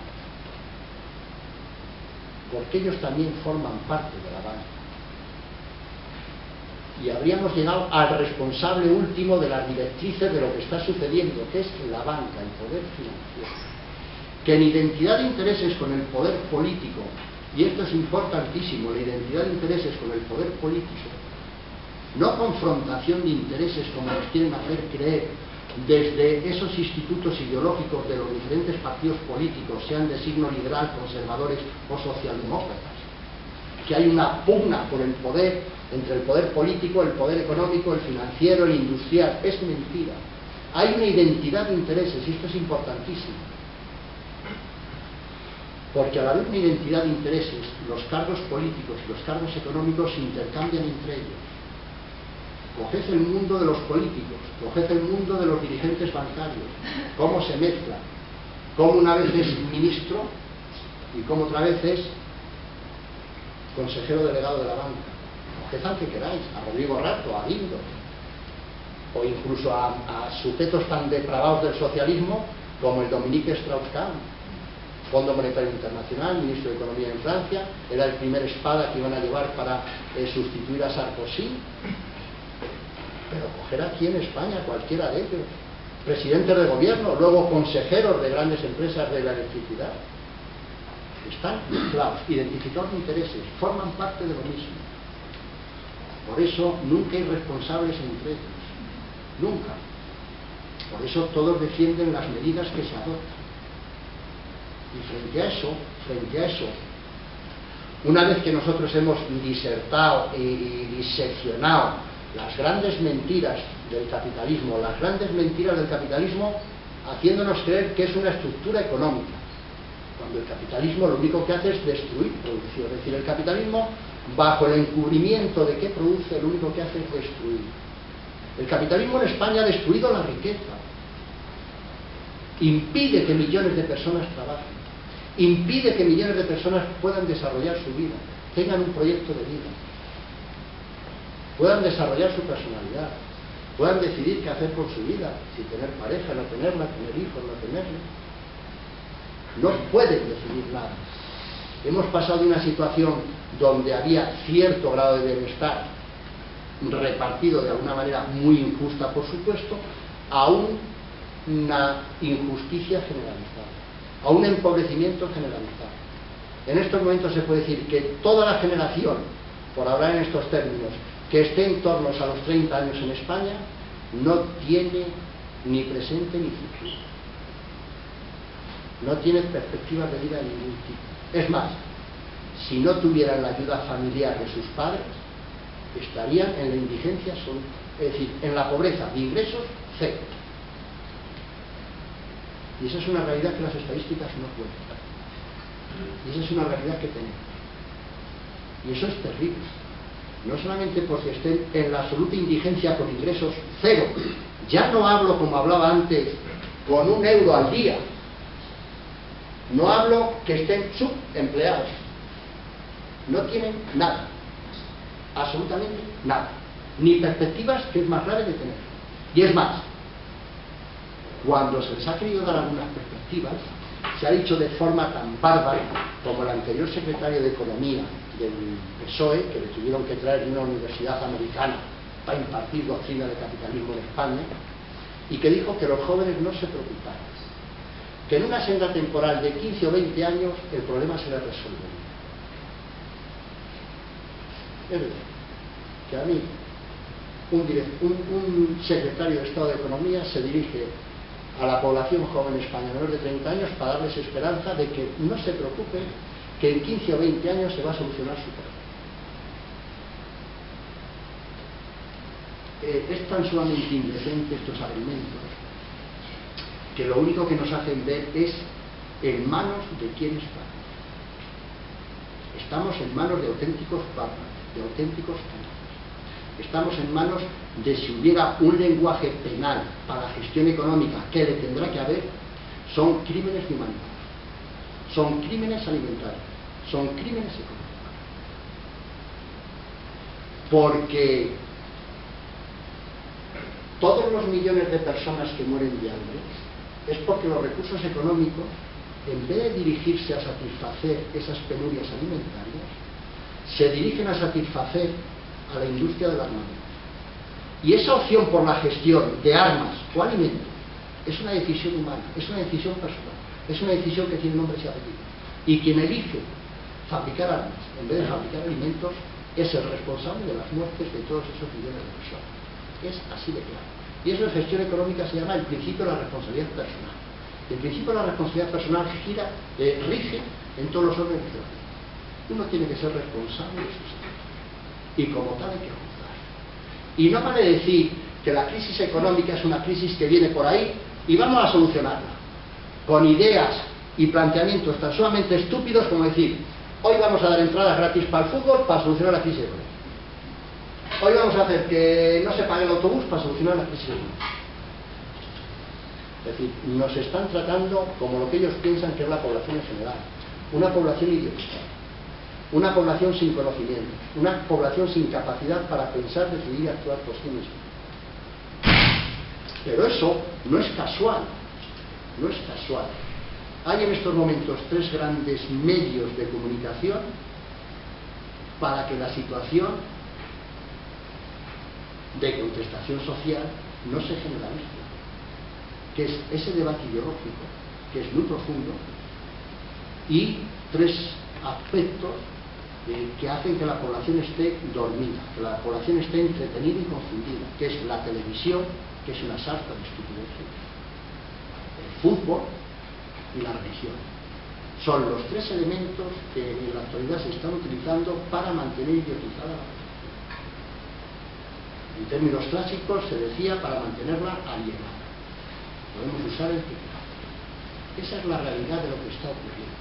Porque ellos también forman parte de la banca. Y habríamos llegado al responsable último de las directrices de lo que está sucediendo, que es la banca, el poder financiero. Que en identidad de intereses con el poder político, y esto es importantísimo, la identidad de intereses con el poder político, no confrontación de intereses como nos quieren hacer creer desde esos institutos ideológicos de los diferentes partidos políticos, sean de signo liberal, conservadores o socialdemócratas, que hay una pugna por el poder, entre el poder político, el poder económico, el financiero, el industrial. Es mentira. Hay una identidad de intereses, y esto es importantísimo. Porque al haber una identidad de intereses, los cargos políticos y los cargos económicos se intercambian entre ellos. Coged el mundo de los políticos, coged el mundo de los dirigentes bancarios, cómo se mezclan, cómo una vez es ministro y cómo otra vez es consejero delegado de la banca. Coged al que queráis, a Rodrigo Rato, a Guindos, o incluso a sujetos tan depravados del socialismo como el Dominique Strauss-Kahn, Fondo Monetario Internacional, ministro de Economía en Francia, era el primer espada que iban a llevar para sustituir a Sarkozy. Pero coger aquí en España cualquiera de ellos, presidentes de gobierno, luego consejeros de grandes empresas de la electricidad, están mezclados, identificados de intereses, forman parte de lo mismo. Por eso nunca hay responsables entre ellos, nunca. Por eso todos defienden las medidas que se adoptan. Y frente a eso, Una vez que nosotros hemos disertado y diseccionado las grandes mentiras del capitalismo, haciéndonos creer que es una estructura económica, cuando el capitalismo lo único que hace es destruir producción. Es decir, el capitalismo, bajo el encubrimiento de que produce, lo único que hace es destruir. El capitalismo en España ha destruido la riqueza, impide que millones de personas trabajen, impide que millones de personas puedan desarrollar su vida, tengan un proyecto de vida, puedan desarrollar su personalidad, puedan decidir qué hacer con su vida, si tener pareja, no tenerla, tener hijos, no tenerlos. No pueden decidir nada. Hemos pasado de una situación donde había cierto grado de bienestar repartido de alguna manera muy injusta, por supuesto, a una injusticia generalizada, a un empobrecimiento generalizado. En estos momentos se puede decir que toda la generación, por hablar en estos términos, que esté en torno a los 30 años en España, no tiene ni presente ni futuro. No tiene perspectivas de vida de ningún tipo. Es más, si no tuvieran la ayuda familiar de sus padres, estarían en la indigencia absoluta, es decir, en la pobreza de ingresos, cero. Y esa es una realidad que las estadísticas no cuentan. Y esa es una realidad que tenemos. Y eso es terrible. No solamente porque estén en la absoluta indigencia con ingresos cero. Ya no hablo, como hablaba antes, con €1 al día. No hablo que estén subempleados. No tienen nada. Absolutamente nada. Ni perspectivas, que es más grave de tener. Y es más, cuando se les ha querido dar algunas perspectivas, se ha dicho de forma tan bárbara como el anterior secretario de Economía del PSOE, que le tuvieron que traer de una universidad americana para impartir doctrina de capitalismo en España, y que dijo que los jóvenes no se preocuparan, que en una senda temporal de 15 o 20 años el problema se les resolvería. Es decir, que a mí un secretario de Estado de Economía se dirige a la población joven española menor de 30 años para darles esperanza de que no se preocupen, que en 15 o 20 años se va a solucionar su problema. Es tan sumamente indecente estos argumentos que lo único que nos hacen ver es en manos de quién estamos. Estamos en manos de auténticos bárbaros, de auténticos canallas. Estamos en manos de, si hubiera un lenguaje penal para la gestión económica que le tendrá que haber, son crímenes de humanidad, son crímenes alimentarios, son crímenes económicos. Porque todos los millones de personas que mueren de hambre es porque los recursos económicos, en vez de dirigirse a satisfacer esas penurias alimentarias, se dirigen a satisfacer a la industria del armamento. Y esa opción por la gestión de armas o alimentos es una decisión humana, es una decisión personal, es una decisión que tiene nombres y apellidos. Y quien elige fabricar armas en vez de fabricar alimentos es el responsable de las muertes de todos esos millones de personas. Es así de claro. Y eso en gestión económica se llama el principio de la responsabilidad personal. El principio de la responsabilidad personal rige en todos los órdenes de la vida. Uno tiene que ser responsable de sus actos. Y como tal hay que juzgar. Y no vale decir que la crisis económica es una crisis que viene por ahí y vamos a solucionarla con ideas y planteamientos tan sumamente estúpidos como decir: hoy vamos a dar entradas gratis para el fútbol para solucionar la crisis económica. Hoy vamos a hacer que no se pague el autobús para solucionar la crisis económica. Es decir, nos están tratando como lo que ellos piensan que es la población en general, una población idiota, una población sin conocimientos, una población sin capacidad para pensar, decidir y actuar por sí misma. Pero eso no es casual, no es casual. Hay en estos momentos 3 grandes medios de comunicación para que la situación de contestación social no se generalice, que es ese debate ideológico, que es muy profundo, y 3 aspectos que hacen que la población esté dormida, que la población esté entretenida y confundida, que es la televisión, que es una sarta de estupideces, el fútbol y la religión. son los tres elementos que en la actualidad se están utilizando para mantener idiotizada la propiedad. En términos clásicos se decía para mantenerla alienada. Podemos usar el que queramos. Esa es la realidad de lo que está ocurriendo.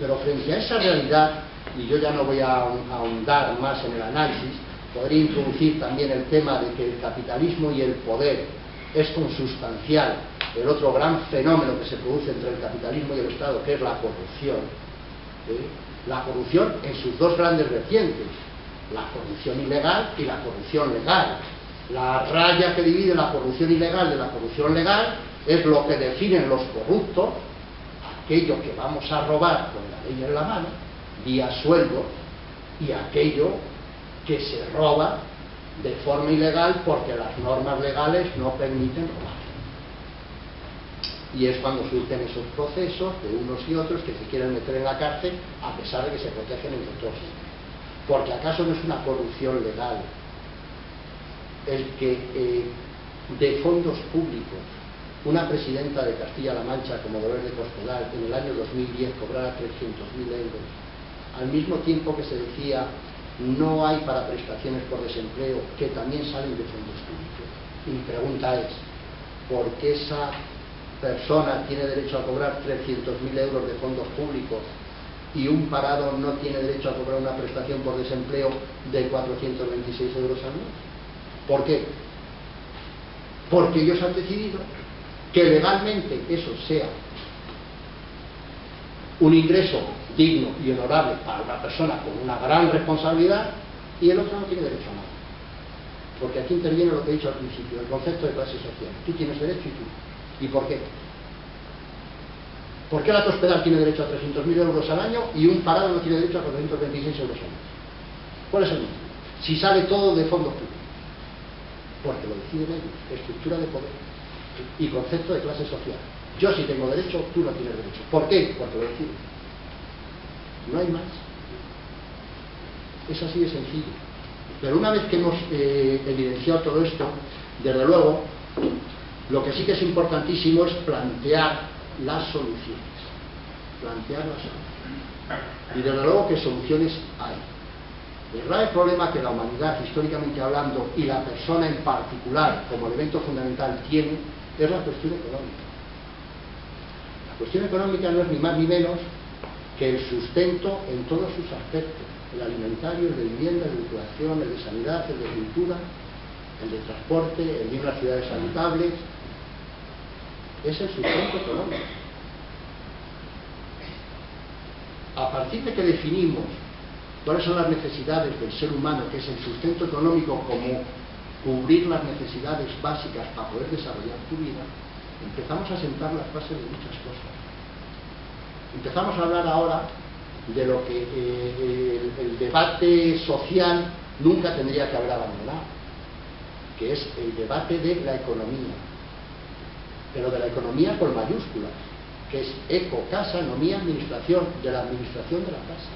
Pero frente a esa realidad, y yo ya no voy a ahondar más en el análisis, podría introducir también el tema de que el capitalismo y el poder es consustancial el otro gran fenómeno que se produce entre el capitalismo y el Estado, que es la corrupción. La corrupción en sus dos grandes vertientes, la corrupción ilegal y la corrupción legal. La raya que divide la corrupción ilegal de la corrupción legal es lo que definen los corruptos, aquello que vamos a robar con la ley en la mano, vía sueldo, y aquello que se roba de forma ilegal porque las normas legales no permiten robar. Y es cuando surgen esos procesos de unos y otros que se quieren meter en la cárcel a pesar de que se protegen entre todos. Porque acaso no es una corrupción legal el que de fondos públicos una presidenta de Castilla-La Mancha como Dolores de Cospedal en el año 2010 cobrara 300.000 euros, al mismo tiempo que se decía no hay para prestaciones por desempleo que también salen de fondos públicos? Y mi pregunta es, ¿por qué esa persona tiene derecho a cobrar 300.000 euros de fondos públicos y un parado no tiene derecho a cobrar una prestación por desempleo de 426 euros al mes? ¿Por qué? Porque ellos han decidido que legalmente eso sea un ingreso digno y honorable para una persona con una gran responsabilidad, y el otro no tiene derecho a nada. Porque aquí interviene lo que he dicho al principio, el concepto de clase social. Tú tienes derecho y tú. ¿Y por qué? ¿Por qué la Cospedal tiene derecho a 300.000 euros al año y un parado no tiene derecho a 426 euros al mes? ¿Cuál es el motivo? Si sale todo de fondos públicos. Porque lo deciden ellos, estructura de poder y concepto de clase social. Yo sí tengo derecho, tú no tienes derecho. ¿Por qué? Porque lo deciden. No hay más. Es así de sencillo. Pero una vez que hemos evidenciado todo esto, desde luego, lo que sí que es importantísimo es plantear las soluciones. Plantear las soluciones. Y desde luego, ¿qué soluciones hay? El grave problema que la humanidad, históricamente hablando, y la persona en particular, como elemento fundamental, tiene, es la cuestión económica. La cuestión económica no es ni más ni menos que el sustento en todos sus aspectos: el alimentario, el de vivienda, el de educación, el de sanidad, el de cultura, el de transporte, el de unas ciudades habitables. Es el sustento económico. A partir de que definimos cuáles son las necesidades del ser humano, que es el sustento económico como cubrir las necesidades básicas para poder desarrollar tu vida, empezamos a sentar las bases de muchas cosas. Empezamos a hablar ahora de lo que el debate social nunca tendría que haber abandonado, que es el debate de la economía, pero de la economía con mayúsculas, que es eco, casa, economía, administración, de la administración de la casa,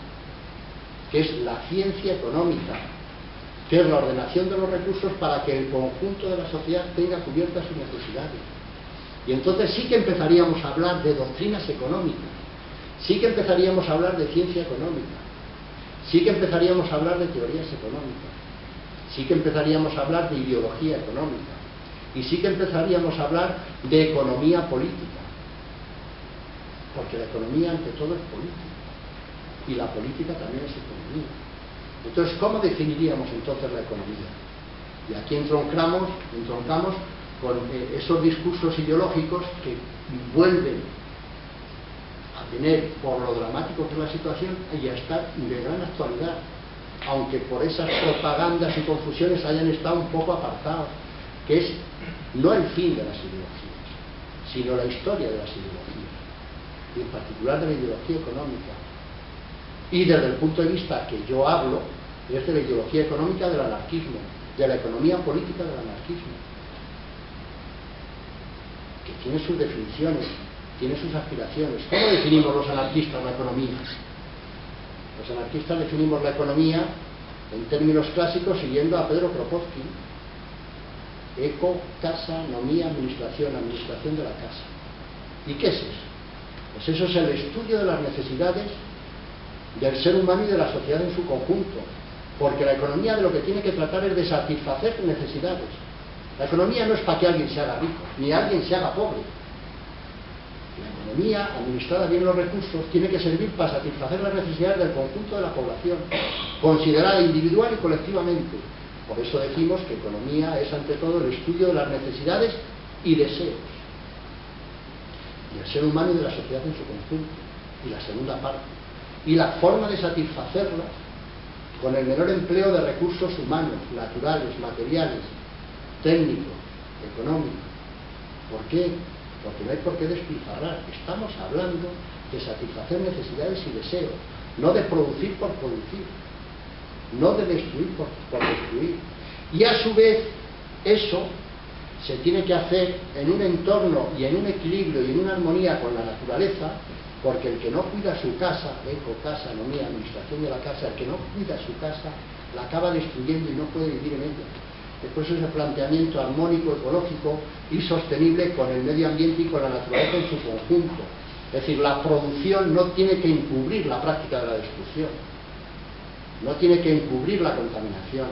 que es la ciencia económica, que es la ordenación de los recursos para que el conjunto de la sociedad tenga cubiertas sus necesidades. Y entonces sí que empezaríamos a hablar de doctrinas económicas, sí que empezaríamos a hablar de ciencia económica, sí que empezaríamos a hablar de teorías económicas, sí que empezaríamos a hablar de ideología económica, y sí que empezaríamos a hablar de economía política, porque la economía ante todo es política, y la política también es economía. Entonces, ¿cómo definiríamos entonces la economía? Y aquí entroncamos con esos discursos ideológicos que vuelven a tener, por lo dramático que es la situación, y a estar de gran actualidad, aunque por esas propagandas y confusiones hayan estado un poco apartados, que es no el fin de las ideologías, sino la historia de las ideologías, y en particular de la ideología económica. Y desde el punto de vista que yo hablo, es de la ideología económica del anarquismo, de la economía política del anarquismo, que tiene sus definiciones, tiene sus aspiraciones. ¿Cómo definimos los anarquistas la economía? Los anarquistas definimos la economía en términos clásicos siguiendo a Pedro Kropotkin: eco, casa, economía, administración de la casa. ¿Y qué es eso? Pues eso es el estudio de las necesidades del ser humano y de la sociedad en su conjunto, porque la economía de lo que tiene que tratar es de satisfacer necesidades. La economía no es para que alguien se haga rico, ni alguien se haga pobre. La economía, administrada bien los recursos, tiene que servir para satisfacer las necesidades del conjunto de la población, considerada individual y colectivamente. Por eso decimos que economía es ante todo el estudio de las necesidades y deseos del ser humano y de la sociedad en su conjunto. Y la segunda parte, y la forma de satisfacerlas con el menor empleo de recursos humanos, naturales, materiales, técnicos, económicos. ¿Por qué? Porque no hay por qué despilfarrar. Estamos hablando de satisfacer necesidades y deseos, no de producir por producir, no de destruir por destruir. Y a su vez, eso se tiene que hacer en un entorno y en un equilibrio y en una armonía con la naturaleza, porque el que no cuida su casa, casa, economía, administración de la casa, el que no cuida su casa, la acaba destruyendo y no puede vivir en ella. Por eso ese planteamiento armónico, ecológico y sostenible con el medio ambiente y con la naturaleza en su conjunto. Es decir, la producción no tiene que encubrir la práctica de la destrucción, no tiene que encubrir la contaminación,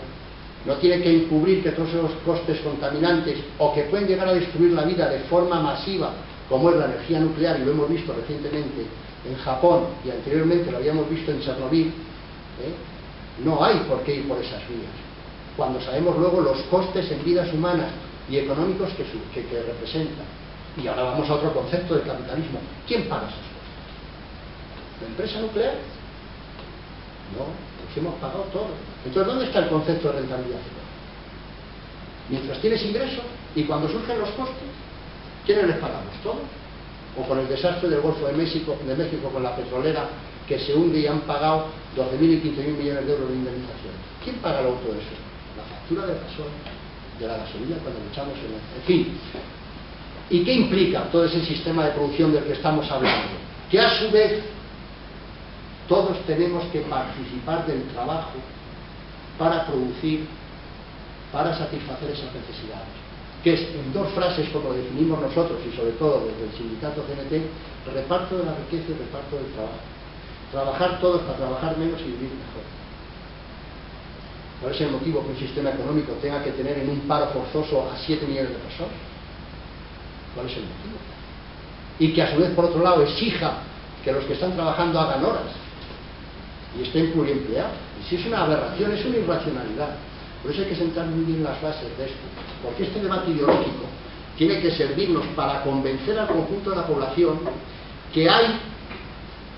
no tiene que encubrir que todos esos costes contaminantes o que pueden llegar a destruir la vida de forma masiva, como es la energía nuclear, y lo hemos visto recientemente en Japón y anteriormente lo habíamos visto en Chernobyl, no hay por qué ir por esas vías, cuando sabemos luego los costes en vidas humanas y económicos que representan. Y ahora vamos a otro concepto del capitalismo. ¿Quién paga esos costes? ¿La empresa nuclear? No, pues hemos pagado todo. Entonces, ¿dónde está el concepto de rentabilidad económica? Mientras tienes ingresos y cuando surgen los costes, ¿quiénes les pagamos? ¿Todos? O con el desastre del Golfo de México con la petrolera que se hunde y han pagado 12.000 y 15.000 millones de euros de indemnización. ¿Quién paga luego todo eso? La factura del gasoil, de la gasolina cuando le echamos en fin. ¿Y qué implica todo ese sistema de producción del que estamos hablando? Que a su vez todos tenemos que participar del trabajo para producir, para satisfacer esas necesidades. Que es, en dos frases, como lo definimos nosotros y sobre todo desde el sindicato CNT, reparto de la riqueza y reparto del trabajo. Trabajar todos para trabajar menos y vivir mejor. ¿Cuál es el motivo que un sistema económico tenga que tener en un paro forzoso a 7 millones de personas? ¿Cuál es el motivo? Y que a su vez, por otro lado, exija que los que están trabajando hagan horas y estén pluriempleados. Y si es una aberración, es una irracionalidad. Por eso hay que sentar muy bien las bases de esto, porque este debate ideológico tiene que servirnos para convencer al conjunto de la población que hay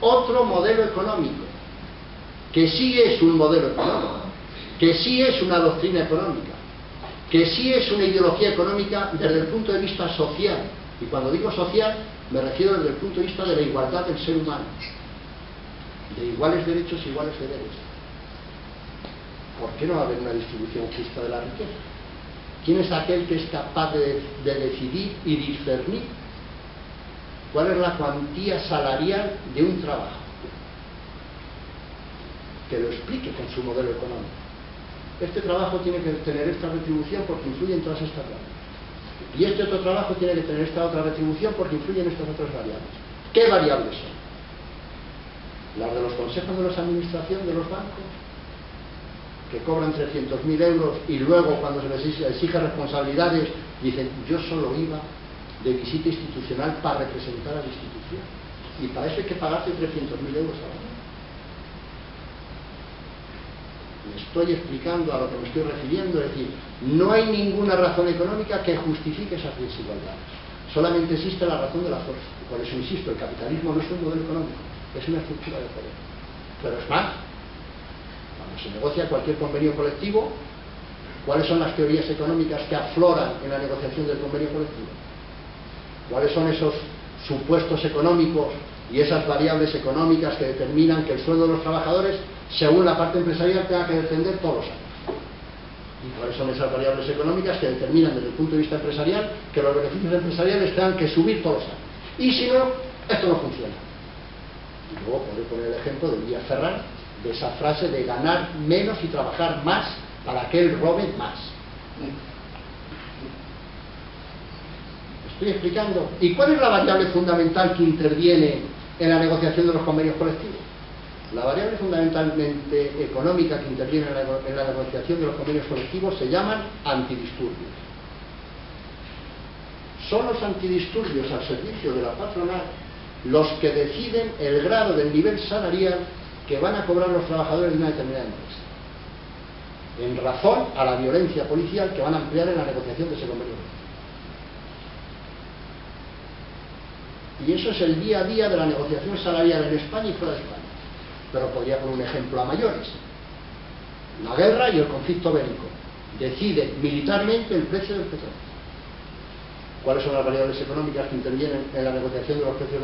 otro modelo económico, que sí es un modelo económico, que sí es una doctrina económica, que sí es una ideología económica desde el punto de vista social. Y cuando digo social, me refiero desde el punto de vista de la igualdad del ser humano, de iguales derechos y iguales deberes. ¿Por qué no va a haber una distribución justa de la riqueza? ¿Quién es aquel que es capaz de decidir y discernir cuál es la cuantía salarial de un trabajo? Que lo explique con su modelo económico. Este trabajo tiene que tener esta retribución porque influye en todas estas variables. Y este otro trabajo tiene que tener esta otra retribución porque influye en estas otras variables. ¿Qué variables son? Las de los consejos de los administración de los bancos, que cobran 300.000 euros y luego cuando se les exige responsabilidades dicen yo solo iba de visita institucional para representar a la institución y para eso hay que pagarte 300.000 euros al año. Me estoy explicando a lo que me estoy refiriendo, es decir, no hay ninguna razón económica que justifique esas desigualdades, solamente existe la razón de la fuerza. Por eso insisto, el capitalismo no es un modelo económico, es una estructura de poder. Pero es más, cuando se negocia cualquier convenio colectivo, ¿cuáles son las teorías económicas que afloran en la negociación del convenio colectivo? ¿Cuáles son esos supuestos económicos y esas variables económicas que determinan que el sueldo de los trabajadores, según la parte empresarial, tenga que descender todos los años? ¿Y cuáles son esas variables económicas que determinan desde el punto de vista empresarial que los beneficios empresariales tengan que subir todos los años? Y si no, esto no funciona. Y luego podré poner el ejemplo de Díaz Ferrán, de esa frase de ganar menos y trabajar más para que él robe más. ¿Me estoy explicando? ¿Y cuál es la variable fundamental que interviene en la negociación de los convenios colectivos? La variable fundamentalmente económica que interviene en la negociación de los convenios colectivos se llaman antidisturbios. Son los antidisturbios al servicio de la patronal los que deciden el grado del nivel salarial que van a cobrar los trabajadores de una determinada empresa, en razón a la violencia policial que van a emplear en la negociación de ese convenio. Y eso es el día a día de la negociación salarial en España y fuera de España. Pero podría poner un ejemplo a mayores. La guerra y el conflicto bélico deciden militarmente el precio del petróleo. ¿Cuáles son las variables económicas que intervienen en la negociación de los precios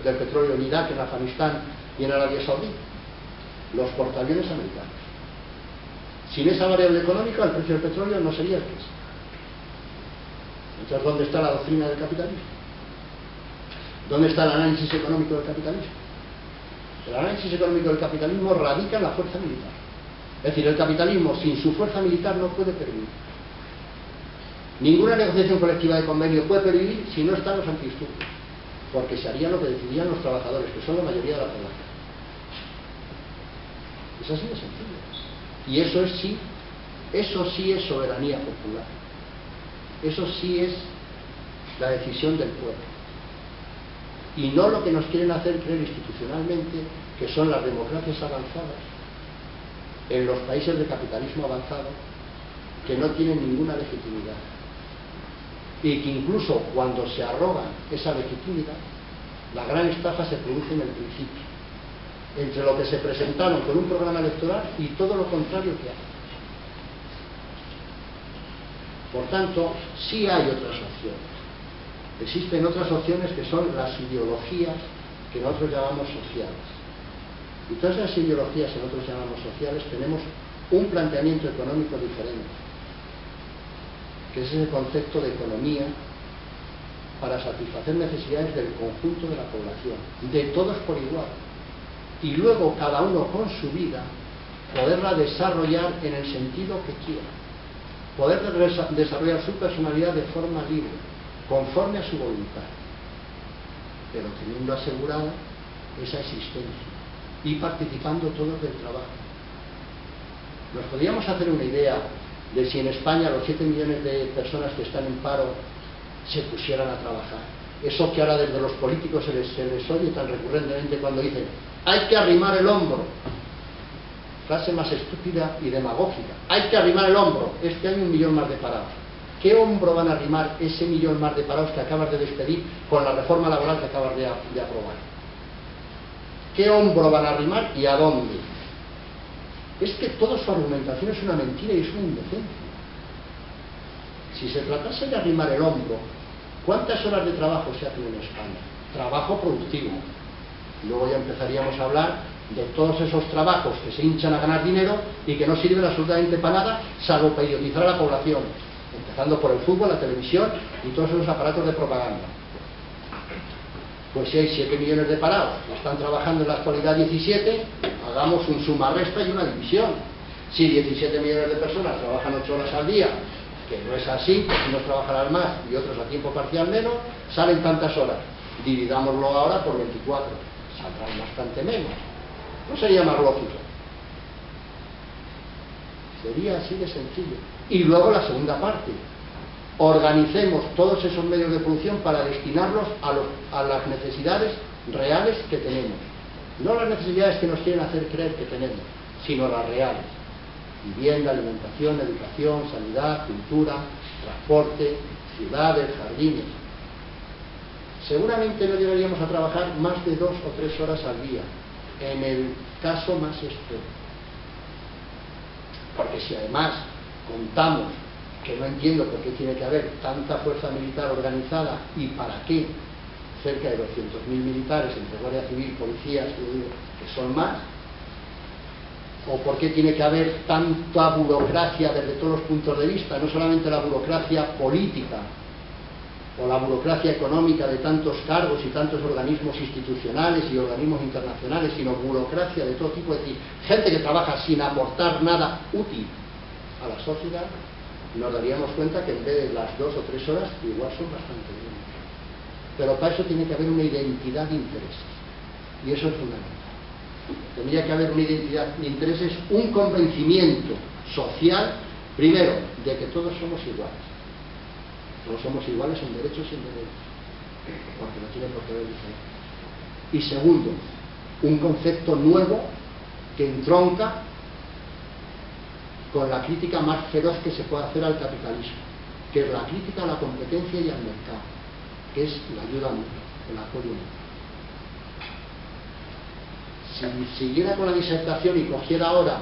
del petróleo en Irak, en Afganistán y en Arabia Saudí? Los portaaviones americanos. Sin esa variable económica, el precio del petróleo no sería el que es. Entonces, ¿dónde está la doctrina del capitalismo? ¿Dónde está el análisis económico del capitalismo? El análisis económico del capitalismo radica en la fuerza militar. Es decir, el capitalismo sin su fuerza militar no puede pervivir. Ninguna negociación colectiva de convenio puede pervivir si no están los antidisturbios, porque se haría lo que decidían los trabajadores, que son la mayoría de la población. Es así de sencillo. Y eso sí es soberanía popular. Eso sí es la decisión del pueblo. Y no lo que nos quieren hacer creer institucionalmente, que son las democracias avanzadas, en los países de capitalismo avanzado, que no tienen ninguna legitimidad. Y que incluso cuando se arrogan esa legitimidad, la gran estafa se produce en el principio, entre lo que se presentaron con un programa electoral y todo lo contrario que hacen. Por tanto, sí hay otras opciones. Existen otras opciones que son las ideologías que nosotros llamamos sociales. Y todas esas ideologías que nosotros llamamos sociales tenemos un planteamiento económico diferente, que es ese concepto de economía para satisfacer necesidades del conjunto de la población, de todos por igual, y luego cada uno con su vida poderla desarrollar en el sentido que quiera, poder desarrollar su personalidad de forma libre, conforme a su voluntad, pero teniendo asegurada esa existencia y participando todos del trabajo. Nos podríamos hacer una idea de si en España los 7 millones de personas que están en paro se pusieran a trabajar. Eso que ahora desde los políticos se les oye tan recurrentemente cuando dicen hay que arrimar el hombro. Frase más estúpida y demagógica. Hay que arrimar el hombro. Este año 1 millón más de parados. ¿Qué hombro van a arrimar ese 1 millón más de parados que acabas de despedir con la reforma laboral que acabas de aprobar? ¿Qué hombro van a arrimar y a dónde? Es que toda su argumentación es una mentira y es una indecencia. Si se tratase de arrimar el hombro, ¿cuántas horas de trabajo se hacen en España? Trabajo productivo. Luego ya empezaríamos a hablar de todos esos trabajos que se hinchan a ganar dinero y que no sirven absolutamente para nada, salvo para idiotizar a la población, empezando por el fútbol, la televisión y todos esos aparatos de propaganda. Pues si hay 7 millones de parados que están trabajando en la actualidad 17, hagamos un suma-resta y una división. Si 17 millones de personas trabajan 8 horas al día, que no es así, porque unos trabajarán más y otros a tiempo parcial menos, salen tantas horas. Dividámoslo ahora por 24, saldrán bastante menos. ¿No sería más lógico? Sería así de sencillo. Y luego la segunda parte. Organicemos todos esos medios de producción para destinarlos a las necesidades reales que tenemos. No las necesidades que nos quieren hacer creer que tenemos, sino las reales. Vivienda, alimentación, educación, sanidad, cultura, transporte, ciudades, jardines. Seguramente no llegaríamos a trabajar más de 2 o 3 horas al día, en el caso más extremo. Porque si además contamos, que no entiendo por qué tiene que haber tanta fuerza militar organizada y para qué, cerca de 200.000 militares entre Guardia Civil, policías, que son más, o por qué tiene que haber tanta burocracia desde todos los puntos de vista, no solamente la burocracia política o la burocracia económica de tantos cargos y tantos organismos institucionales y organismos internacionales, sino burocracia de todo tipo, es decir, gente que trabaja sin aportar nada útil a la sociedad, nos daríamos cuenta que en vez de las 2 o 3 horas igual son bastante bien. Pero para eso tiene que haber una identidad de intereses. Y eso es fundamental. Tendría que haber una identidad de intereses, un convencimiento social, primero, de que todos somos iguales. Todos somos iguales en derechos y en deberes, porque no tiene por qué haber diferencia. Y segundo, un concepto nuevo que entronca con la crítica más feroz que se puede hacer al capitalismo, que es la crítica a la competencia y al mercado, que es la ayuda mutua, el apoyo mutuo. Si siguiera con la disertación y cogiera ahora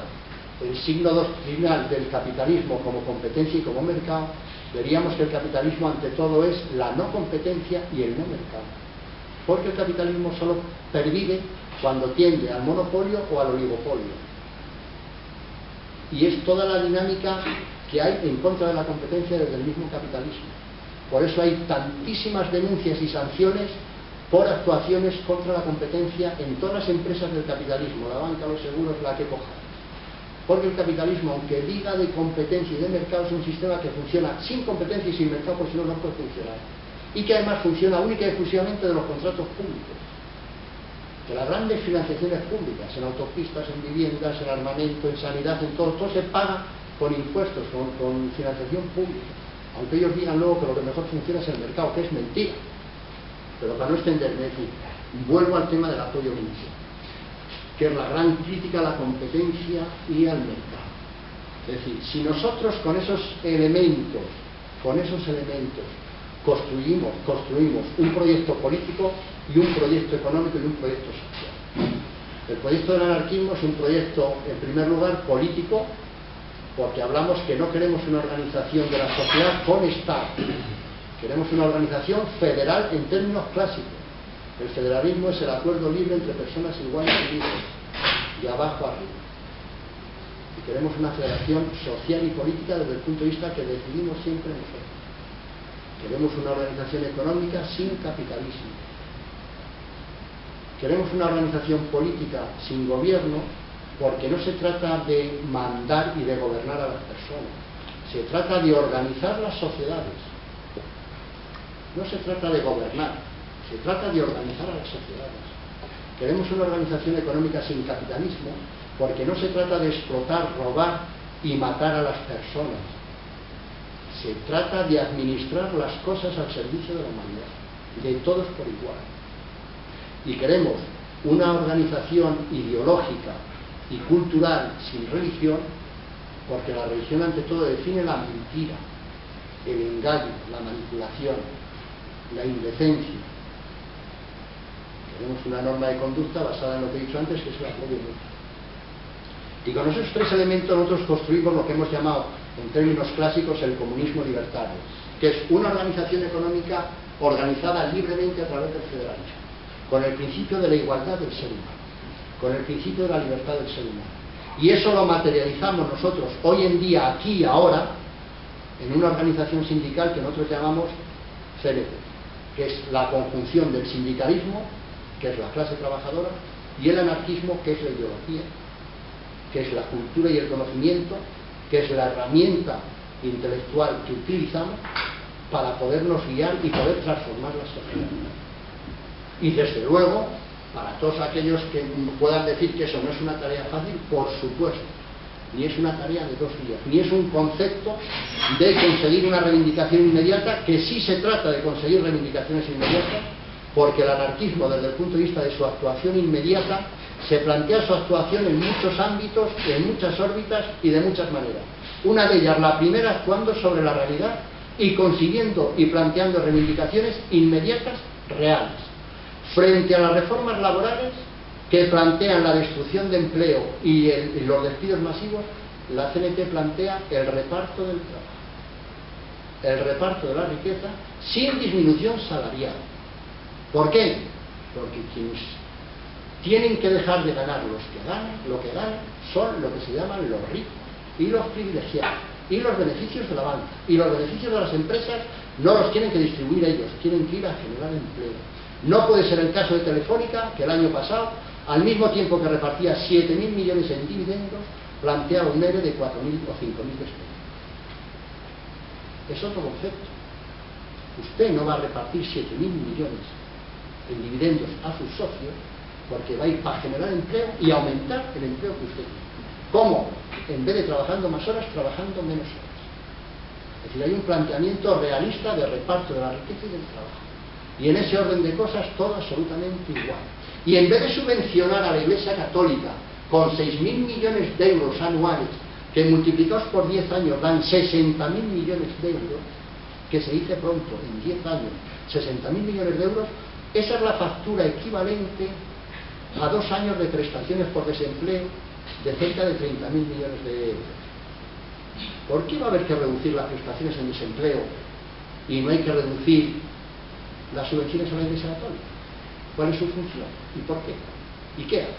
el signo doctrinal del capitalismo como competencia y como mercado, veríamos que el capitalismo ante todo es la no competencia y el no mercado. Porque el capitalismo solo pervive cuando tiende al monopolio o al oligopolio. Y es toda la dinámica que hay en contra de la competencia desde el mismo capitalismo. Por eso hay tantísimas denuncias y sanciones por actuaciones contra la competencia en todas las empresas del capitalismo, la banca, los seguros, la que coja. Porque el capitalismo, aunque diga de competencia y de mercado, es un sistema que funciona sin competencia y sin mercado, por si no, no puede funcionar. Y que además funciona única y exclusivamente de los contratos públicos. De las grandes financiaciones públicas, en autopistas, en viviendas, en armamento, en sanidad, en todo se paga con impuestos, con financiación pública. Aunque ellos digan luego que lo que mejor funciona es el mercado, que es mentira. Pero para no extenderme, vuelvo al tema del apoyo mutuo, que es la gran crítica a la competencia y al mercado. Es decir, si nosotros con esos elementos construimos un proyecto político y un proyecto económico y un proyecto social. El proyecto del anarquismo es un proyecto, en primer lugar, político, porque hablamos que no queremos una organización de la sociedad con Estado. Queremos una organización federal en términos clásicos. El federalismo es el acuerdo libre entre personas iguales y libres, de abajo arriba. Y queremos una federación social y política desde el punto de vista que decidimos siempre nosotros. Queremos una organización económica sin capitalismo. Queremos una organización política sin gobierno, porque no se trata de mandar y de gobernar a las personas. Se trata de organizar las sociedades. No se trata de gobernar, se trata de organizar a las sociedades. Queremos una organización económica sin capitalismo, porque no se trata de explotar, robar y matar a las personas. Se trata de administrar las cosas al servicio de la humanidad, de todos por igual. Y queremos una organización ideológica y cultural sin religión, porque la religión ante todo define la mentira, el engaño, la manipulación, la indecencia. Queremos una norma de conducta basada en lo que he dicho antes, que es el apoyo mutuo. Y con esos tres elementos nosotros construimos lo que hemos llamado, en términos clásicos, el comunismo libertario, que es una organización económica organizada libremente a través del federalismo, con el principio de la igualdad del ser humano, con el principio de la libertad del ser humano. Y eso lo materializamos nosotros hoy en día, aquí y ahora, en una organización sindical que nosotros llamamos CNT, que es la conjunción del sindicalismo, que es la clase trabajadora, y el anarquismo, que es la ideología, que es la cultura y el conocimiento, que es la herramienta intelectual que utilizamos para podernos guiar y poder transformar la sociedad. Y desde luego, para todos aquellos que puedan decir que eso no es una tarea fácil, por supuesto, ni es una tarea de 2 días, ni es un concepto de conseguir una reivindicación inmediata, que sí se trata de conseguir reivindicaciones inmediatas, porque el anarquismo, desde el punto de vista de su actuación inmediata, se plantea su actuación en muchos ámbitos, en muchas órbitas y de muchas maneras. Una de ellas, la primera, actuando sobre la realidad y consiguiendo y planteando reivindicaciones inmediatas, reales. Frente a las reformas laborales que plantean la destrucción de empleo y los despidos masivos, la CNT plantea el reparto del trabajo, el reparto de la riqueza sin disminución salarial. ¿Por qué? Porque quienes tienen que dejar de ganar lo que ganan son lo que se llaman los ricos y los privilegiados, y los beneficios de la banca y los beneficios de las empresas no los tienen que distribuir ellos, tienen que ir a generar empleo. No puede ser el caso de Telefónica, que el año pasado, al mismo tiempo que repartía 7.000 millones en dividendos, planteaba un ERE de 4.000 o 5.000 despedidos. Es otro concepto. Usted no va a repartir 7.000 millones en dividendos a sus socios porque va a ir para generar empleo y aumentar el empleo que usted tiene. ¿Cómo? En vez de trabajando más horas, trabajando menos horas. Es decir, hay un planteamiento realista de reparto de la riqueza y del trabajo. Y en ese orden de cosas, todo absolutamente igual. Y en vez de subvencionar a la Iglesia Católica con 6.000 millones de euros anuales, que multiplicados por 10 años dan 60.000 millones de euros, que se dice pronto, en 10 años, 60.000 millones de euros, esa es la factura equivalente a 2 años de prestaciones por desempleo de cerca de 30.000 millones de euros. ¿Por qué va a haber que reducir las prestaciones en desempleo y no hay que reducir las subvenciones a la Iglesia Católica? ¿Cuál es su función? ¿Y por qué? ¿Y qué hace?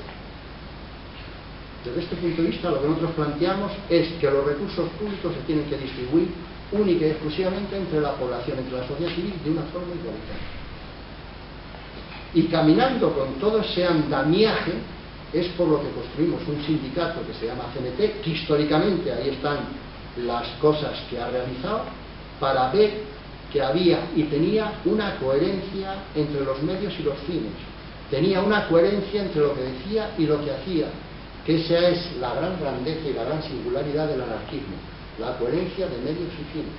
Desde este punto de vista, lo que nosotros planteamos es que los recursos públicos se tienen que distribuir única y exclusivamente entre la población, entre la sociedad civil, de una forma igualitaria. Y caminando con todo ese andamiaje, es por lo que construimos un sindicato que se llama CNT, que históricamente ahí están las cosas que ha realizado, para ver que había y tenía una coherencia entre los medios y los fines. Tenía una coherencia entre lo que decía y lo que hacía, que esa es la gran grandeza y la gran singularidad del anarquismo, la coherencia de medios y fines.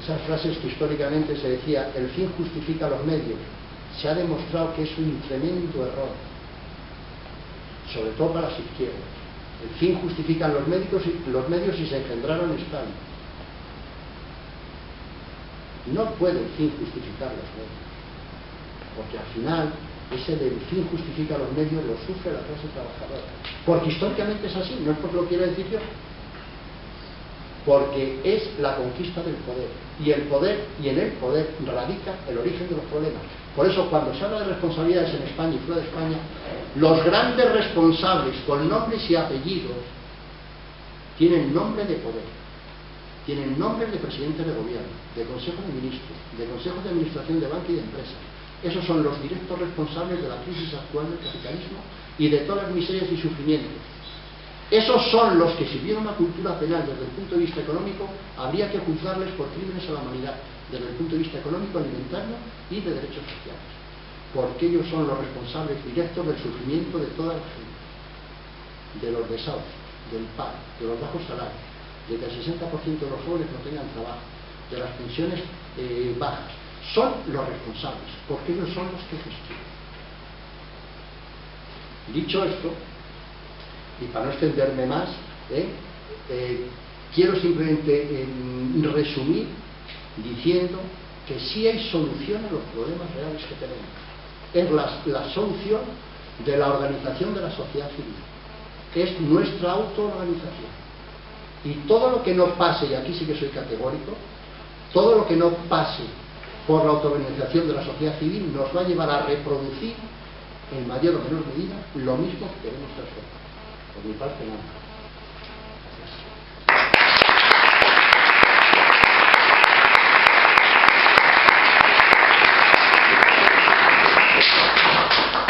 Esas frases que históricamente se decía, el fin justifica los medios, se ha demostrado que es un tremendo error, sobre todo para las izquierdas. El fin justifican los medios y se engendraron en Stalin. No puede el fin justificar los medios, porque al final ese del fin justifica los medios lo sufre la clase trabajadora, porque históricamente es así, no es porque lo quiera decir yo, porque es la conquista del poder, y en el poder radica el origen de los problemas. Por eso, cuando se habla de responsabilidades en España y fuera de España, los grandes responsables con nombres y apellidos tienen nombre de poder, tienen nombres de presidentes de gobierno, de consejo de ministros, de consejos de administración de banca y de empresas. Esos son los directos responsables de la crisis actual del capitalismo y de todas las miserias y sufrimientos. Esos son los que, si hubiera una cultura penal desde el punto de vista económico, habría que juzgarles por crímenes a la humanidad, desde el punto de vista económico, alimentario y de derechos sociales. Porque ellos son los responsables directos del sufrimiento de toda la gente, de los desahucios, del paro, de los bajos salarios, de que el 60% de los jóvenes no tengan trabajo, de las pensiones bajas. Son los responsables, porque ellos son los que gestionan. Dicho esto, y para no extenderme más, quiero simplemente resumir diciendo que sí hay solución a los problemas reales que tenemos. Es la solución de la organización de la sociedad civil. Es nuestra autoorganización. Y todo lo que no pase, y aquí sí que soy categórico, todo lo que no pase por la autoorganización de la sociedad civil nos va a llevar a reproducir en mayor o menor medida lo mismo que queremos transformar. Por mi parte, nada.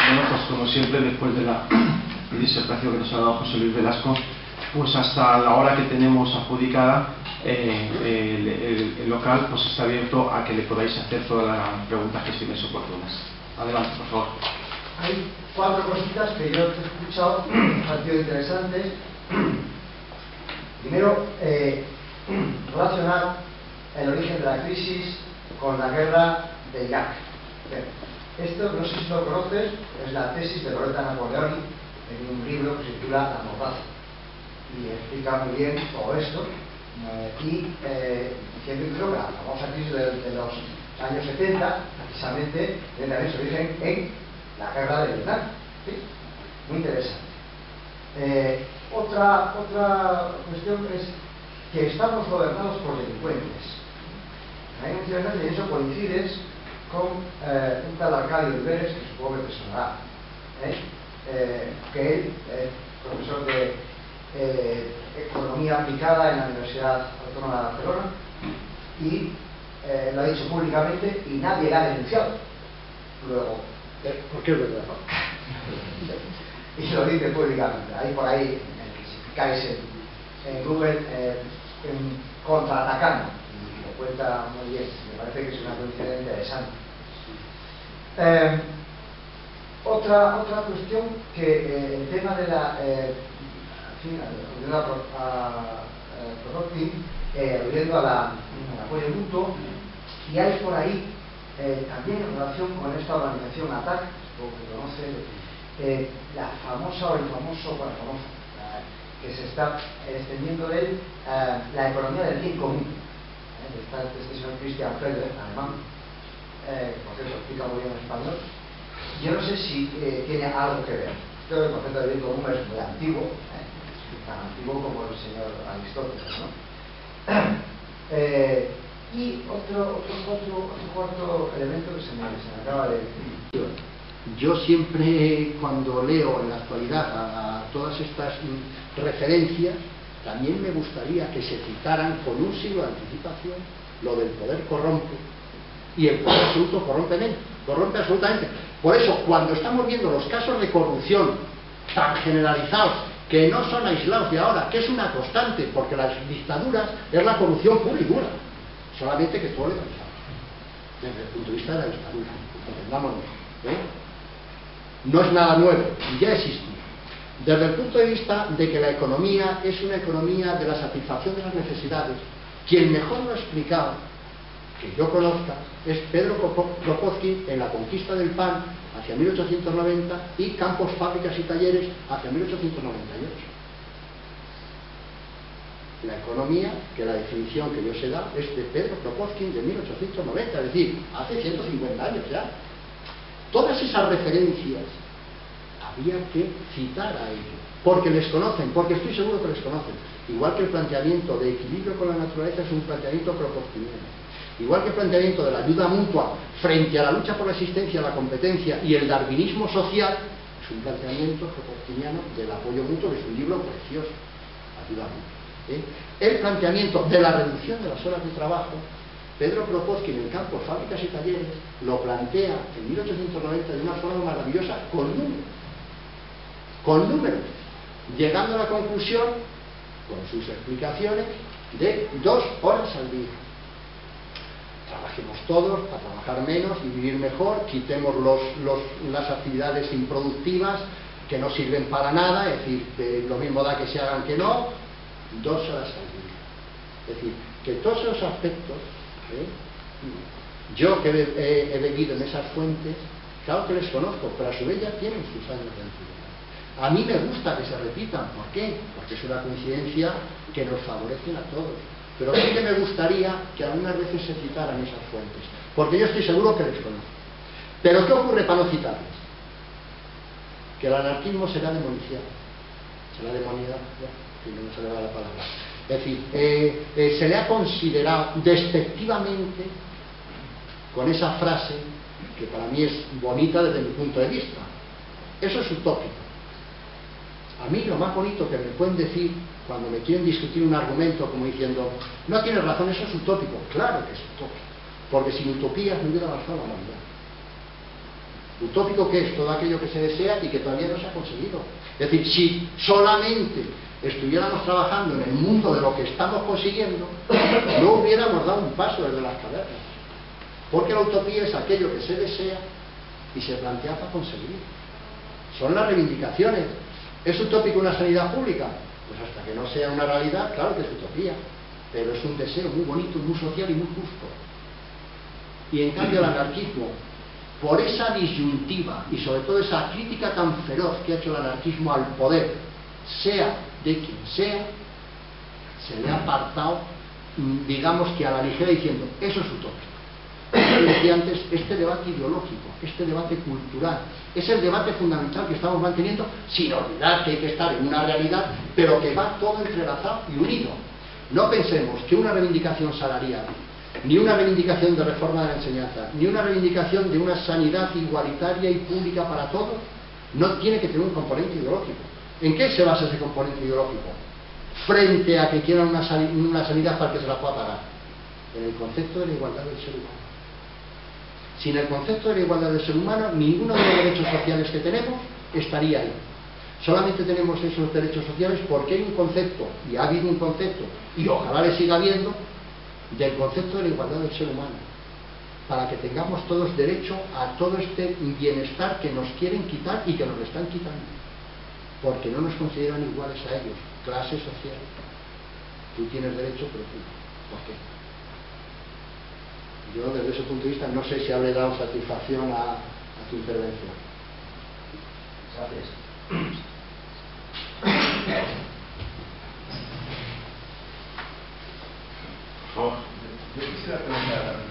Bueno, pues como siempre, después de la disertación que nos ha dado José Luis Velasco, pues hasta la hora que tenemos adjudicada, el local pues está abierto a que le podáis hacer todas las preguntas que estiméis oportunas. Adelante, por favor. Hay 4 cositas que yo he escuchado, han sido interesantes. Primero, relacionar el origen de la crisis con la guerra de Irak. Esto, no sé si lo conoces, es la tesis de Loretta Napoleoni en un libro que se titula La mordaza. Y explica muy bien todo esto. Siempre creo que la famosa crisis de los años 70, precisamente, tiene también su origen en la guerra de Vietnam. ¿Sí? Muy interesante. Otra cuestión es que estamos gobernados por delincuentes. Hay un ciudadano y eso coincides con un tal Arcadio Iberes, que supongo que te sonará, que él es profesor de Economía Aplicada en la Universidad Autónoma de Barcelona y lo ha dicho públicamente y nadie la ha denunciado. Luego, porque es verdad. Y lo dice públicamente. Ahí por ahí, si picáis en Google, contraatacando, y lo cuenta muy bien. Me parece que es una coincidencia interesante. Otra cuestión que el tema de la volviendo al apoyo mutuo, y hay por ahí también en relación con esta organización ATAC, o que conoce la famosa o el famoso, que se está extendiendo de él, la economía del bien común, este señor Christian Felder, alemán, por cierto explica muy bien en español. Yo no sé si tiene algo que ver. Creo que el concepto de bien común es muy antiguo, tan antiguo como el señor Aristóteles, ¿no? Y otro cuarto elemento que se me acaba de decir. Yo siempre, cuando leo en la actualidad a todas estas referencias, también me gustaría que se citaran con un siglo de anticipación lo del poder corrompe, y el poder absoluto corrompe absolutamente. Por eso, cuando estamos viendo los casos de corrupción tan generalizados, que no son aislados de ahora, que es una constante, porque las dictaduras es la corrupción pura y dura, solamente que todo legalizado, desde el punto de vista de la dictadura, entendámonos, no es nada nuevo, ya existe. Desde el punto de vista de que la economía es una economía de la satisfacción de las necesidades, quien mejor lo ha explicado, que yo conozca, es Pedro Kropotkin en La conquista del pan hacia 1890 y Campos, fábricas y talleres hacia 1898. La economía, que la definición que yo se da es de Pedro Kropotkin de 1890, es decir, hace 150 años ya. Todas esas referencias había que citar a ellos, porque les conocen, porque estoy seguro que les conocen. Igual que el planteamiento de equilibrio con la naturaleza es un planteamiento kropotkiano. Igual que el planteamiento de la ayuda mutua frente a la lucha por la existencia, la competencia y el darwinismo social, es un planteamiento kropotkiano del apoyo mutuo, que es un libro precioso, ayuda mutua. El planteamiento de la reducción de las horas de trabajo, Pedro Kropotkin en Campos, fábricas y talleres lo plantea en 1890 de una forma maravillosa, con números, llegando a la conclusión, con sus explicaciones, de 2 horas al día. Trabajemos todos para trabajar menos y vivir mejor, quitemos las actividades improductivas que no sirven para nada, es decir, lo mismo da que se hagan que no, 2 horas al día. Es decir, que todos esos aspectos, yo que he bebido en esas fuentes, claro que les conozco, pero a su vez ya tienen sus años de antigüedad. A mí me gusta que se repitan. ¿Por qué? Porque es una coincidencia que nos favorece a todos. Pero sí que me gustaría que algunas veces se citaran esas fuentes, porque yo estoy seguro que les conozco. Pero ¿qué ocurre para no citarles? Que el anarquismo será demonizado, será demonizado, si no se le va la palabra. Es decir, se le ha considerado despectivamente con esa frase que para mí es bonita desde mi punto de vista. Eso es utópico. A mí lo más bonito que me pueden decir cuando me quieren discutir un argumento como diciendo no tienes razón, eso es utópico. Claro que es utópico, porque sin utopías no hubiera avanzado la humanidad. Utópico, ¿qué es? Todo aquello que se desea y que todavía no se ha conseguido. Es decir, si solamente estuviéramos trabajando en el mundo de lo que estamos consiguiendo, no hubiéramos dado un paso desde las cavernas, porque la utopía es aquello que se desea y se plantea para conseguir. Son las reivindicaciones. ¿Es utópico una sanidad pública? Pues hasta que no sea una realidad, claro que es utopía, pero es un deseo muy bonito, muy social y muy justo. Y en cambio el anarquismo, por esa disyuntiva y sobre todo esa crítica tan feroz que ha hecho el anarquismo al poder, sea de quien sea, se le ha apartado, digamos que a la ligera, diciendo eso es utópico. Como decía antes, este debate ideológico, este debate cultural, es el debate fundamental que estamos manteniendo, sin olvidar que hay que estar en una realidad, pero que va todo entrelazado y unido. No pensemos que una reivindicación salarial, ni una reivindicación de reforma de la enseñanza, ni una reivindicación de una sanidad igualitaria y pública para todos, no tiene que tener un componente ideológico. ¿En qué se basa ese componente ideológico? Frente a que quieran una sanidad para que se la pueda pagar. En el concepto de la igualdad del ser humano. Sin el concepto de la igualdad del ser humano, ninguno de los derechos sociales que tenemos estaría ahí. Solamente tenemos esos derechos sociales porque hay un concepto, y ha habido un concepto, y ojalá le siga habiendo, del concepto de la igualdad del ser humano. para que tengamos todos derecho a todo este bienestar que nos quieren quitar y que nos lo están quitando, porque no nos consideran iguales a ellos, clase social. Tú tienes derecho, pero tú no. ¿Por qué? Yo, desde ese punto de vista, no sé si habré dado satisfacción a tu intervención. Gracias. Yo quisiera preguntar,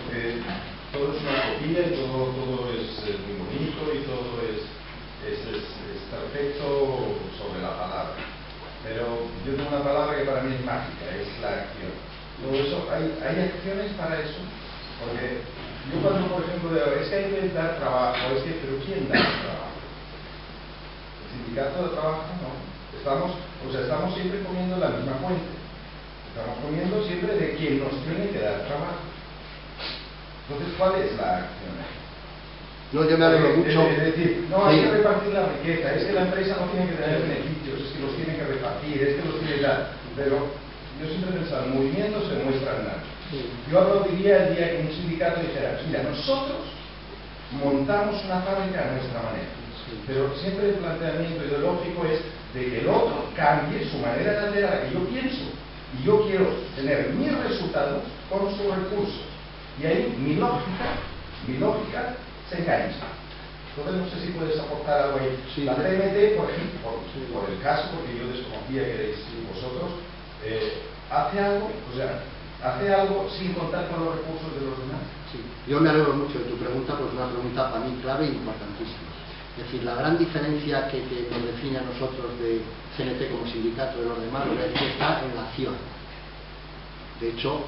porque todo es una copia y todo es muy bonito y todo es perfecto sobre la palabra. Pero yo tengo una palabra que para mí es mágica, es la acción. Todo eso, ¿hay acciones para eso? Porque yo cuando, por ejemplo, digo, es que hay que dar trabajo, pero ¿quién da el trabajo? ¿El sindicato de trabajo? No. Estamos siempre comiendo la misma fuente. Estamos comiendo siempre de quien nos tiene que dar trabajo. Entonces, ¿cuál es la acción? No, yo me alegro mucho. Es decir, no, hay que repartir la riqueza, es que la empresa no tiene que tener beneficios, es que los tiene que repartir, es que los tiene que dar. Pero yo siempre he pensado, el movimiento se muestra andando. Yo aplaudiría el día que un sindicato dijera, mira, nosotros montamos una fábrica a nuestra manera. Pero siempre el planteamiento ideológico es de que el otro cambie su manera de hacer a la que yo pienso. Y yo quiero tener mis resultados con sus recursos. Y ahí mi lógica se engancha. Entonces no sé si puedes aportar algo ahí. Sí. La CNT, por ejemplo, por el caso, porque yo desconocía que erais vosotros, hace algo sin contar con los recursos de los demás. Sí. Yo me alegro mucho de tu pregunta, pues es una pregunta para mí clave e importantísima. Es decir, la gran diferencia que nos define a nosotros de CNT como sindicato de los demás es que está en la acción. De hecho,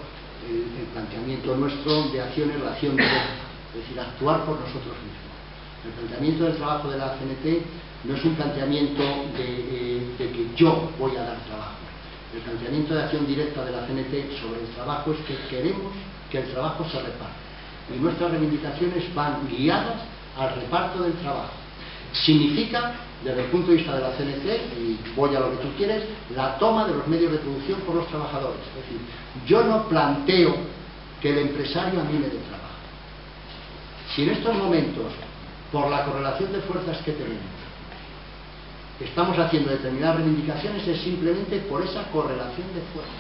el planteamiento nuestro de acción es la acción directa, es decir, actuar por nosotros mismos. El planteamiento del trabajo de la CNT no es un planteamiento de que yo voy a dar trabajo. El planteamiento de acción directa de la CNT sobre el trabajo es que queremos que el trabajo se reparte. Y nuestras reivindicaciones van guiadas al reparto del trabajo. Significa, desde el punto de vista de la CNT, y voy a lo que tú quieres, la toma de los medios de producción por los trabajadores. Es decir, yo no planteo que el empresario a mí me dé trabajo. Si en estos momentos, por la correlación de fuerzas que tenemos, estamos haciendo determinadas reivindicaciones, es simplemente por esa correlación de fuerzas.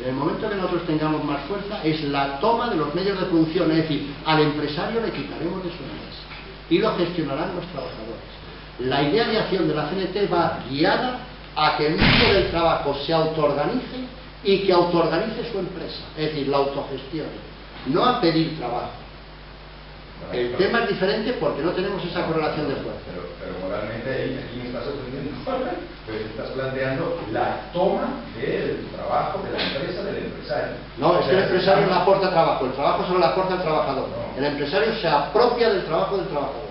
En el momento que nosotros tengamos más fuerza, es la toma de los medios de producción, es decir, al empresario le quitaremos de su empresa y lo gestionarán los trabajadores. La idea de acción de la CNT va guiada a que el mundo del trabajo se autoorganice y que autoorganice su empresa, es decir, la autogestión, no a pedir trabajo. El tema es diferente porque no tenemos esa correlación de fuerza. Pero moralmente aquí me estás sorprendiendo, pues estás planteando la toma del trabajo de la empresa, del empresario. No, es que el empresario no aporta trabajo, el trabajo solo le aporta al trabajador. No. El empresario se apropia del trabajo del trabajador.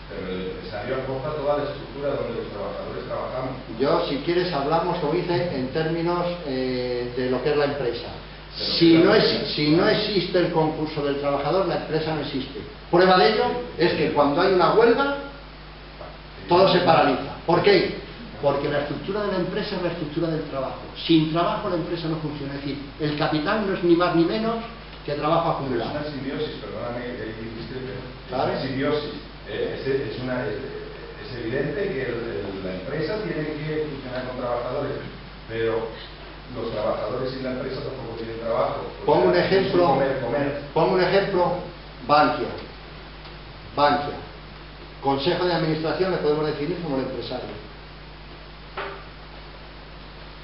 Pero el empresario aporta toda la estructura donde los trabajadores trabajamos. Yo, si quieres, hablamos, como dice, en términos de lo que es la empresa. Si no existe el concurso del trabajador, la empresa no existe. Prueba de ello es que cuando hay una huelga, todo se paraliza. ¿Por qué? Porque la estructura de la empresa es la estructura del trabajo. Sin trabajo la empresa no funciona. Es decir, el capital no es ni más ni menos que trabajo acumulado. Es una simbiosis, perdóname, ¿Sabes? Es una simbiosis. Es evidente que la empresa tiene que funcionar con trabajadores, pero los trabajadores y la empresa tampoco tienen trabajo. Pongo un ejemplo. Comer. Pongo un ejemplo. Bankia. Consejo de administración le podemos definir como el empresario.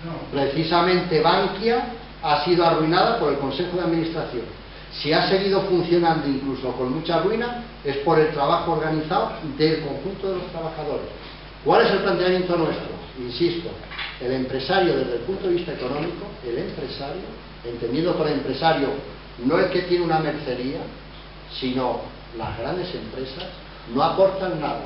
No. Precisamente Bankia ha sido arruinada por el Consejo de Administración. Si ha seguido funcionando incluso con mucha ruina, es por el trabajo organizado del conjunto de los trabajadores. ¿Cuál es el planteamiento nuestro? Insisto, el empresario desde el punto de vista económico, el empresario, entendiendo por empresario no el que tiene una mercería, sino las grandes empresas, no aportan nada.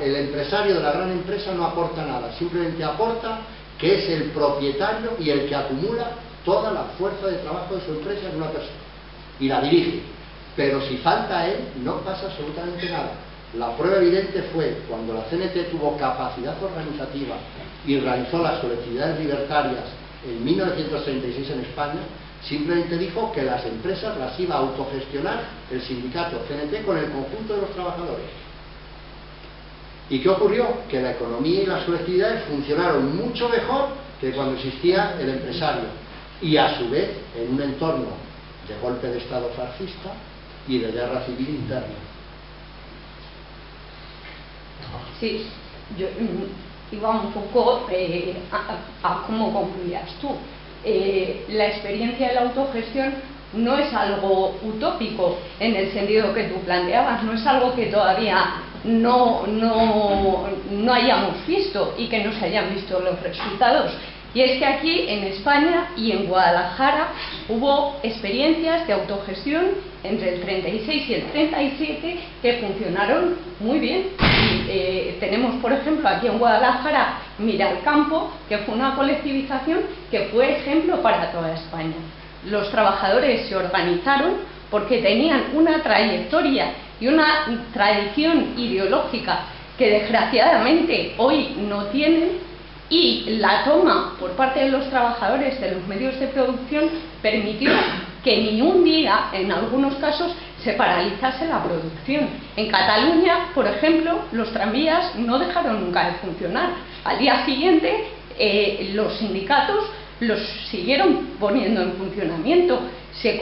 El empresario de la gran empresa no aporta nada, simplemente aporta que es el propietario y el que acumula toda la fuerza de trabajo de su empresa en una persona y la dirige. Pero si falta él, no pasa absolutamente nada. La prueba evidente fue cuando la CNT tuvo capacidad organizativa y realizó las colectividades libertarias en 1936 en España, simplemente dijo que las empresas las iba a autogestionar el sindicato CNT con el conjunto de los trabajadores. ¿Y qué ocurrió? Que la economía y las colectividades funcionaron mucho mejor que cuando existía el empresario, y a su vez en un entorno de golpe de Estado fascista y de guerra civil interna. Sí, yo iba un poco a cómo concluías tú. La experiencia de la autogestión no es algo utópico en el sentido que tú planteabas, no es algo que todavía no hayamos visto y que no se hayan visto los resultados. Y es que aquí en España y en Guadalajara hubo experiencias de autogestión entre el 36 y el 37 que funcionaron muy bien. Y, tenemos, por ejemplo, aquí en Guadalajara Miralcampo, que fue una colectivización que fue ejemplo para toda España. Los trabajadores se organizaron porque tenían una trayectoria y una tradición ideológica que desgraciadamente hoy no tienen, y la toma por parte de los trabajadores de los medios de producción permitió que ni un día, en algunos casos, se paralizase la producción. En Cataluña, por ejemplo, los tranvías no dejaron nunca de funcionar. Al día siguiente, los sindicatos los siguieron poniendo en funcionamiento. Se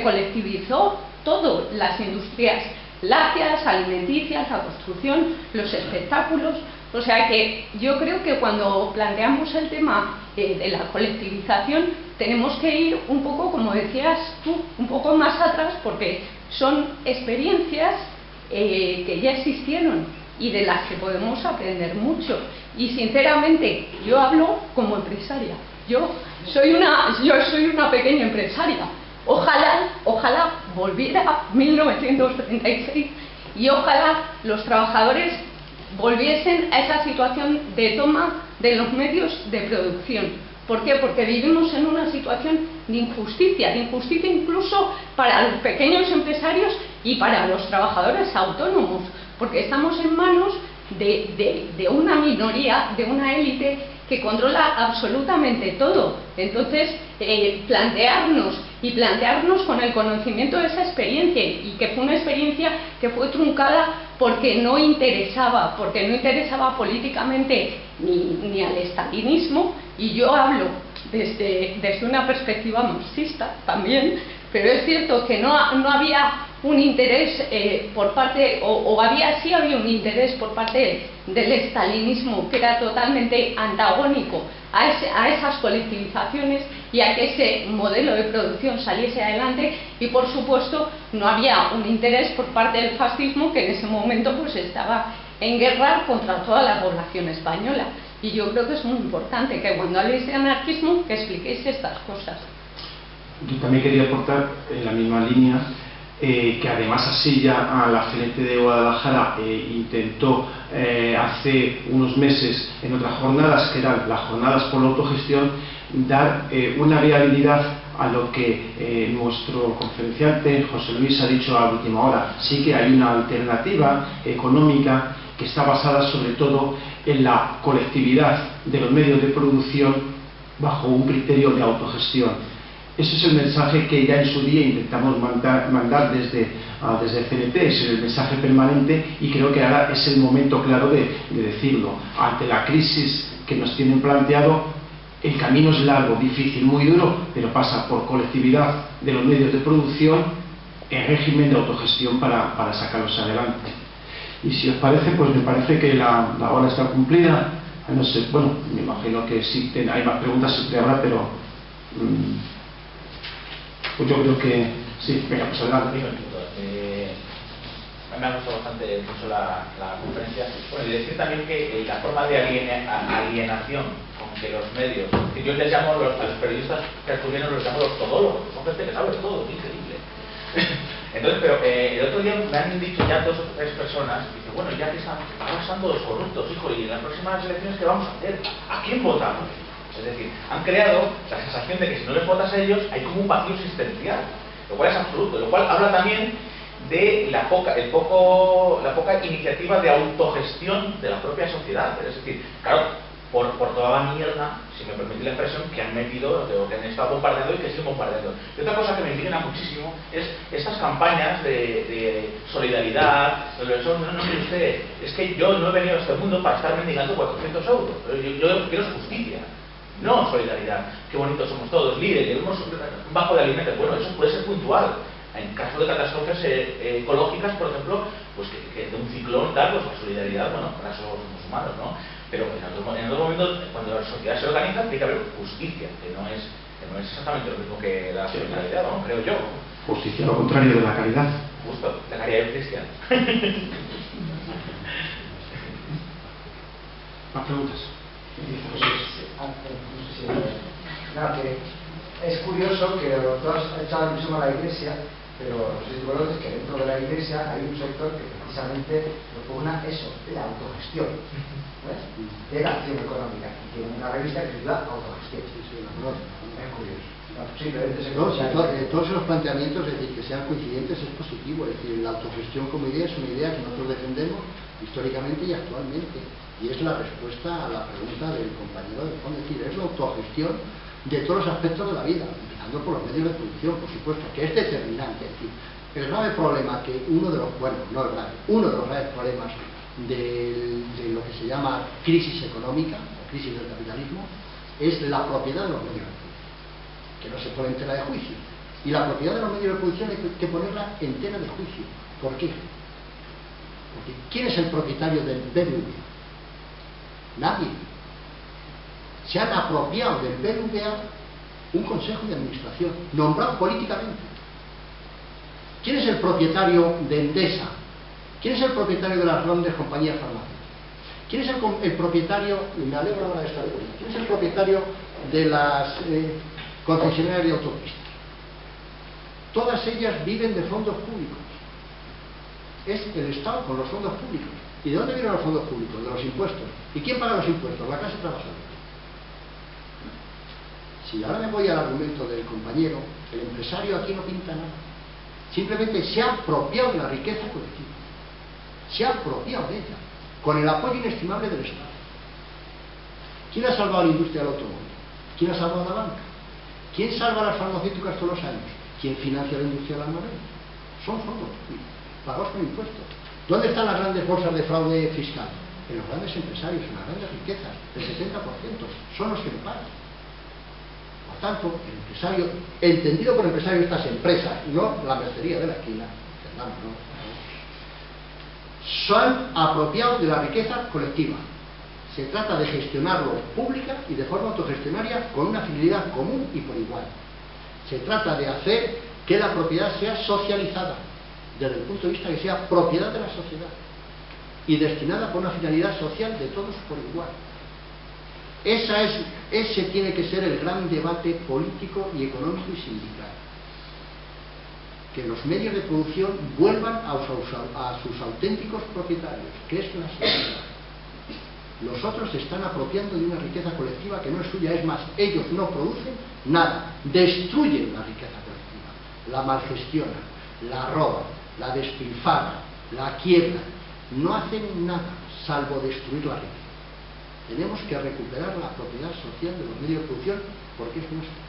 colectivizó todo, las industrias lácteas, alimenticias, la construcción, los espectáculos. O sea que yo creo que cuando planteamos el tema de la colectivización tenemos que ir un poco, como decías tú, un poco más atrás, porque son experiencias que ya existieron y de las que podemos aprender mucho. Y sinceramente yo hablo como empresaria. Yo soy una pequeña empresaria. Ojalá volviera a 1936 y ojalá los trabajadores volviesen a esa situación de toma de los medios de producción. ¿Por qué? Porque vivimos en una situación de injusticia incluso para los pequeños empresarios y para los trabajadores autónomos, porque estamos en manos de una minoría, de una élite que controla absolutamente todo. Entonces, plantearnos con el conocimiento de esa experiencia, y que fue una experiencia que fue truncada porque no interesaba políticamente ni al estalinismo, y yo hablo desde una perspectiva marxista también, pero es cierto que no había un interés por parte, sí había un interés por parte del estalinismo que era totalmente antagónico a esas colectivizaciones y a que ese modelo de producción saliese adelante, y por supuesto no había un interés por parte del fascismo, que en ese momento pues estaba en guerra contra toda la población española. Y yo creo que es muy importante que cuando habléis de anarquismo que expliquéis estas cosas. Yo también quería aportar en la misma línea que además así ya a la gerente de Guadalajara intentó hace unos meses en otras jornadas, que eran las jornadas por la autogestión, dar una viabilidad a lo que nuestro conferenciante José Luis ha dicho a última hora. Sí que hay una alternativa económica que está basada sobre todo en la colectividad de los medios de producción bajo un criterio de autogestión. Ese es el mensaje que ya en su día intentamos mandar desde CNT, es el mensaje permanente, y creo que ahora es el momento claro de decirlo. Ante la crisis que nos tienen planteado, el camino es largo, difícil, muy duro, pero pasa por colectividad de los medios de producción en régimen de autogestión para sacarlos adelante. Y si os parece, pues me parece que la hora está cumplida. No sé, bueno, me imagino que sí hay más preguntas, siempre habrá, pero pues yo creo que sí. Venga, pues adelante. Me ha gustado bastante mucho la conferencia. Bueno, y decir también que la forma de alienación con que los medios, que yo les llamo a los periodistas tertulianos, los llamo los todólogos, son gente que sabe todo, es increíble. Entonces, pero el otro día me han dicho ya 2 o 3 personas, y dice, bueno, ya que están pasando los corruptos, hijo, y en las próximas elecciones, ¿qué vamos a hacer? ¿A quién votamos? Es decir, han creado la sensación de que si no les votas a ellos hay como un vacío existencial, lo cual es absoluto, lo cual habla también de la poca iniciativa de autogestión de la propia sociedad. Es decir, claro, por toda la mierda, si me permitís la expresión, que han metido, o que han estado bombardeando y que siguen bombardeando. Y otra cosa que me indigna muchísimo es estas campañas de solidaridad, no mire usted, es que yo no he venido a este mundo para estar mendigando 400 euros, yo quiero justicia, no solidaridad. Qué bonitos somos todos, líderes, queremos un bajo de alimentos. Bueno, eso puede ser puntual. En caso de catástrofes ecológicas, por ejemplo, pues que de un ciclón, tal, pues la solidaridad, bueno, para eso somos humanos, ¿no? Pero en otro momento, cuando la sociedad se organiza, tiene que haber justicia, que no es exactamente lo mismo que la solidaridad, ¿no? Creo yo. Justicia, lo contrario de la caridad. Justo, la caridad cristiana. ¿Más preguntas? Nada, que es curioso que tú has echado la misión a la Iglesia, pero no sé si tú conoces que dentro de la Iglesia hay un sector que precisamente propugna eso, la autogestión, de la acción económica, y tiene una revista que se llama Autogestión. Es curioso. Todos esos planteamientos, es decir, que sean coincidentes es positivo, es decir, la autogestión como idea es una idea que nosotros defendemos históricamente y actualmente, y es la respuesta a la pregunta del compañero de fondo, es decir, es la autogestión de todos los aspectos de la vida, empezando por los medios de producción, por supuesto, que es determinante. Es decir, el grave problema que uno de los graves problemas de lo que se llama crisis económica o crisis del capitalismo es la propiedad de los medios de producción, que no se pone en tela de juicio, y la propiedad de los medios de producción hay que ponerla en tela de juicio. ¿Por qué? Porque ¿quién es el propietario del BBVA? Nadie. Se han apropiado del BBVA un consejo de administración nombrado políticamente. ¿Quién es el propietario de Endesa? ¿Quién es el propietario de las grandes compañías farmacéuticas? ¿Quién es el propietario, y me alegro ahora de esta pregunta, quién es el propietario de las concesionarias de autopistas? Todas ellas viven de fondos públicos. Es el Estado con los fondos públicos. ¿Y de dónde vienen los fondos públicos? De los impuestos. ¿Y quién paga los impuestos? La clase trabajadora. Si ahora me voy al argumento del compañero, el empresario aquí no pinta nada. Simplemente se ha apropiado de la riqueza colectiva. Se ha apropiado de ella, con el apoyo inestimable del Estado. ¿Quién ha salvado la industria del automóvil? ¿Quién ha salvado la banca? ¿Quién salva las farmacéuticas todos los años? ¿Quién financia la industria del armamento? Son fondos públicos, pagados con impuestos. ¿Dónde están las grandes bolsas de fraude fiscal? En los grandes empresarios, en las grandes riquezas, el 70% son los que lo pagan. Por tanto, el empresario, entendido por empresario estas empresas, no la mercería de la esquina, ¿no? Se han apropiado de la riqueza colectiva. Se trata de gestionarlo pública y de forma autogestionaria con una finalidad común y por igual. Se trata de hacer que la propiedad sea socializada, desde el punto de vista que sea propiedad de la sociedad y destinada por una finalidad social de todos por igual. Ese tiene que ser el gran debate político y económico y sindical. Que los medios de producción vuelvan a sus auténticos propietarios, que es la sociedad. Los otros se están apropiando de una riqueza colectiva que no es suya, es más, ellos no producen nada, destruyen la riqueza colectiva, la malgestionan, la roban, la despilfarran, la quiebran, no hacen nada salvo destruir la riqueza. Tenemos que recuperar la propiedad social de los medios de producción porque es nuestra.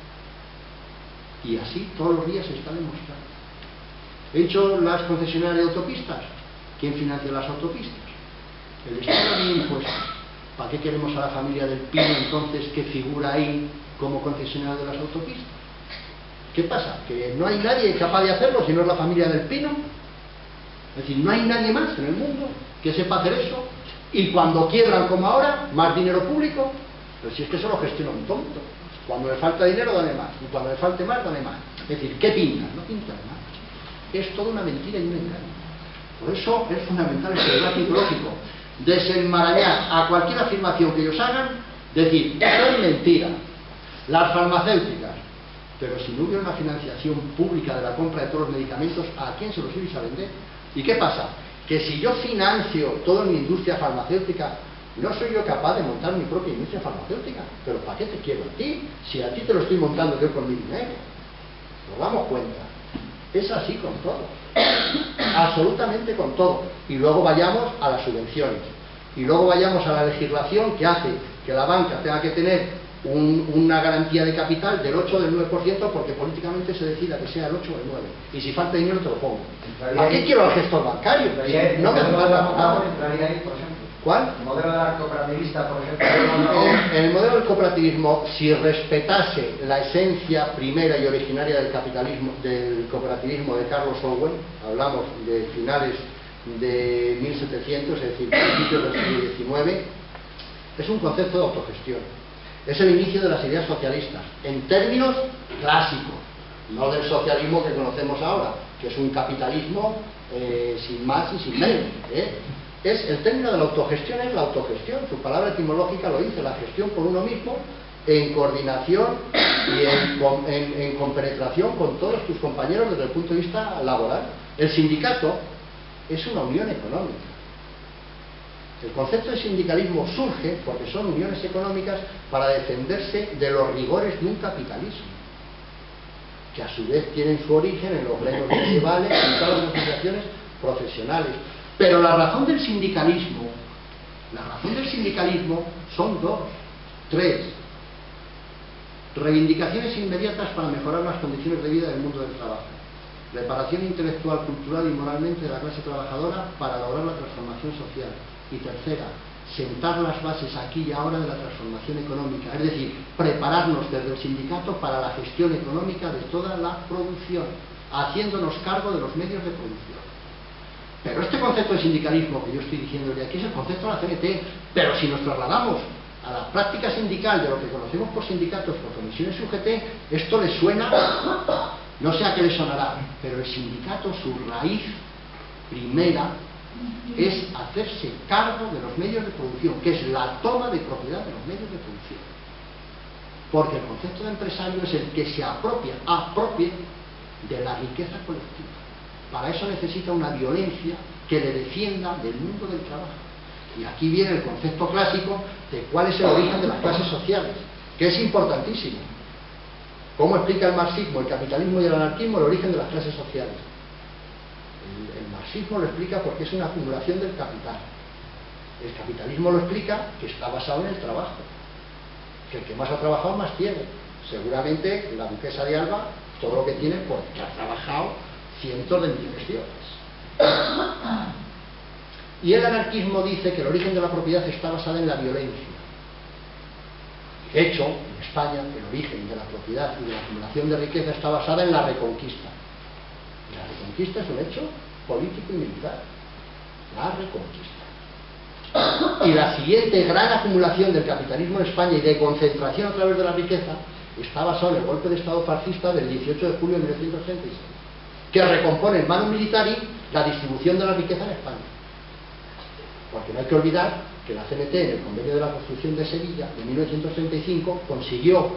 Y así todos los días se está demostrando. He dicho las concesionarias de autopistas. ¿Quién financia las autopistas? El Estado de impuestos. ¿Para qué queremos a la familia del Pino entonces que figura ahí como concesionario de las autopistas? ¿Qué pasa? ¿Que no hay nadie capaz de hacerlo si no es la familia del Pino? Es decir, no hay nadie más en el mundo que sepa hacer eso. Y cuando quiebran como ahora, más dinero público. Pero si es que eso lo gestiona un tonto. Cuando le falta dinero, dame más. Y cuando le falte más, dame más. Es decir, ¿qué pintan? No pintan nada. Es toda una mentira y un engaño. Por eso es fundamental este debate ideológico. Desenmarañar a cualquier afirmación que ellos hagan, decir, esto es mentira. Las farmacéuticas. Pero si no hubiera una financiación pública de la compra de todos los medicamentos, ¿a quién se los ibais a vender? ¿Y qué pasa? Que si yo financio toda mi industria farmacéutica, no soy yo capaz de montar mi propia industria farmacéutica. Pero ¿para qué te quiero a ti? Si a ti te lo estoy montando yo con mi dinero. Nos damos cuenta. Es así con todo. Absolutamente con todo. Y luego vayamos a las subvenciones. Y luego vayamos a la legislación que hace que la banca tenga que tener una garantía de capital del 8 o del 9% porque políticamente se decida que sea el 8 o el 9. Y si falta dinero te lo pongo. ¿A qué quiero al gestor bancario? No me hace falta nada. ¿Cuál? El modelo del cooperativista, por ejemplo. En el modelo del cooperativismo, si respetase la esencia primera y originaria del capitalismo, del cooperativismo de Carlos Orwell, hablamos de finales de 1700, es decir, principios del siglo XIX, es un concepto de autogestión. Es el inicio de las ideas socialistas, en términos clásicos, no del socialismo que conocemos ahora, que es un capitalismo sin más y sin menos. Es el término de la autogestión, es la autogestión, su palabra etimológica lo dice, la gestión por uno mismo, en coordinación y en compenetración con todos tus compañeros desde el punto de vista laboral. El sindicato es una unión económica. El concepto de sindicalismo surge porque son uniones económicas para defenderse de los rigores de un capitalismo, que a su vez tienen su origen en los gremios medievales y en todas las asociaciones profesionales. Pero la razón del sindicalismo son tres. Reivindicaciones inmediatas para mejorar las condiciones de vida del mundo del trabajo. Reparación intelectual, cultural y moralmente de la clase trabajadora para lograr la transformación social. Y tercera, sentar las bases aquí y ahora de la transformación económica, es decir, prepararnos desde el sindicato para la gestión económica de toda la producción, haciéndonos cargo de los medios de producción. Pero este concepto de sindicalismo que yo estoy diciendo de aquí es el concepto de la CNT, pero si nos trasladamos a la práctica sindical de lo que conocemos por sindicatos, por comisiones UGT, esto les suena, no sé a qué les sonará, pero el sindicato, su raíz primera, es hacerse cargo de los medios de producción, que es la toma de propiedad de los medios de producción. Porque el concepto de empresario es el que se apropie de la riqueza colectiva. Para eso necesita una violencia que le defienda del mundo del trabajo. Y aquí viene el concepto clásico de cuál es el origen de las clases sociales, que es importantísimo. ¿Cómo explica el marxismo, el capitalismo y el anarquismo el origen de las clases sociales? El marxismo lo explica porque es una acumulación del capital. El capitalismo lo explica que está basado en el trabajo. Que el que más ha trabajado más tiene. Seguramente la duquesa de Alba todo lo que tiene porque ha trabajado cientos de millones de horas. Y el anarquismo dice que el origen de la propiedad está basada en la violencia. De hecho, en España el origen de la propiedad y de la acumulación de riqueza está basada en la reconquista. La reconquista es un hecho político y militar. La reconquista. Y la siguiente gran acumulación del capitalismo en España y de concentración a través de la riqueza está basado en el golpe de Estado fascista del 18 de julio de 1936, que recompone en mano militari la distribución de la riqueza en España. Porque no hay que olvidar que la CNT, en el convenio de la Construcción de Sevilla de 1935, consiguió,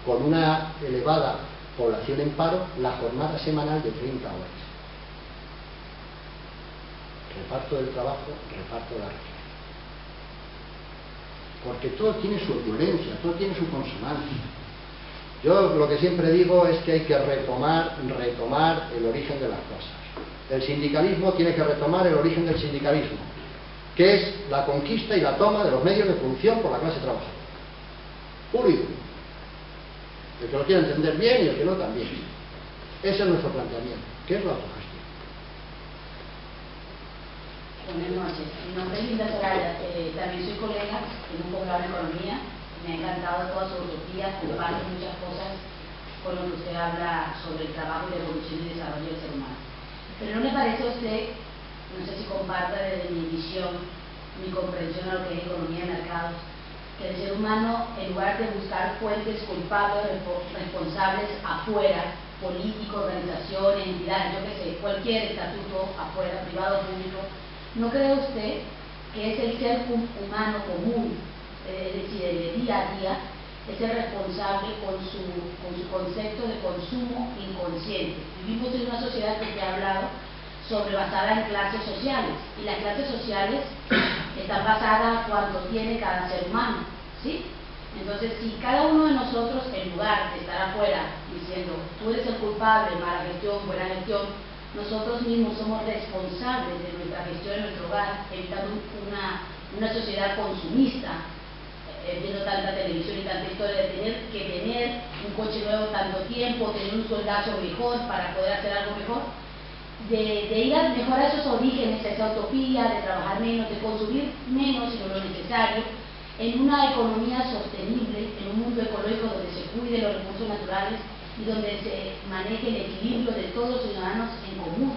con una elevada población en paro, la jornada semanal de 30 horas. Reparto del trabajo, reparto de la riqueza. Porque todo tiene su violencia, todo tiene su consonancia. Yo lo que siempre digo es que hay que retomar el origen de las cosas. El sindicalismo tiene que retomar el origen del sindicalismo, que es la conquista y la toma de los medios de producción por la clase trabajadora. Puro y duro. El que lo quiera entender bien y el que no también. Ese es nuestro planteamiento, que es la autogestión. Buenas noches. Mi nombre es Linda Soraya, también soy colega en un posgrado de economía. Me ha encantado toda su utopía, comparto muchas cosas con lo que usted habla sobre el trabajo y la evolución y desarrollo del ser humano. Pero ¿no le parece a usted, no sé si comparta desde mi visión, mi comprensión a lo que es economía de mercados, que el ser humano, en lugar de buscar fuentes culpables, responsables afuera, políticos, organizaciones, entidades, yo qué sé, cualquier estatuto afuera, privado o público, ¿no cree usted que es el ser humano común, es decir, el día a día, es el responsable con su concepto de consumo inconsciente? Vivimos en una sociedad que te ha hablado sobre basada en clases sociales, y las clases sociales están basadas en cuánto tiene cada ser humano, ¿sí? Entonces, si cada uno de nosotros, en lugar de estar afuera diciendo tú eres el culpable, mala gestión, buena gestión, nosotros mismos somos responsables de nuestra gestión en nuestro hogar, evitando una sociedad consumista, viendo tanta televisión y tanta historia, de tener que tener un coche nuevo tanto tiempo, tener un sueldazo mejor para poder hacer algo mejor, de ir a mejorar esos orígenes, esa utopía de trabajar menos, de consumir menos sino lo necesario, en una economía sostenible, en un mundo ecológico donde se cuide los recursos naturales y donde se maneje el equilibrio de todos los ciudadanos en común.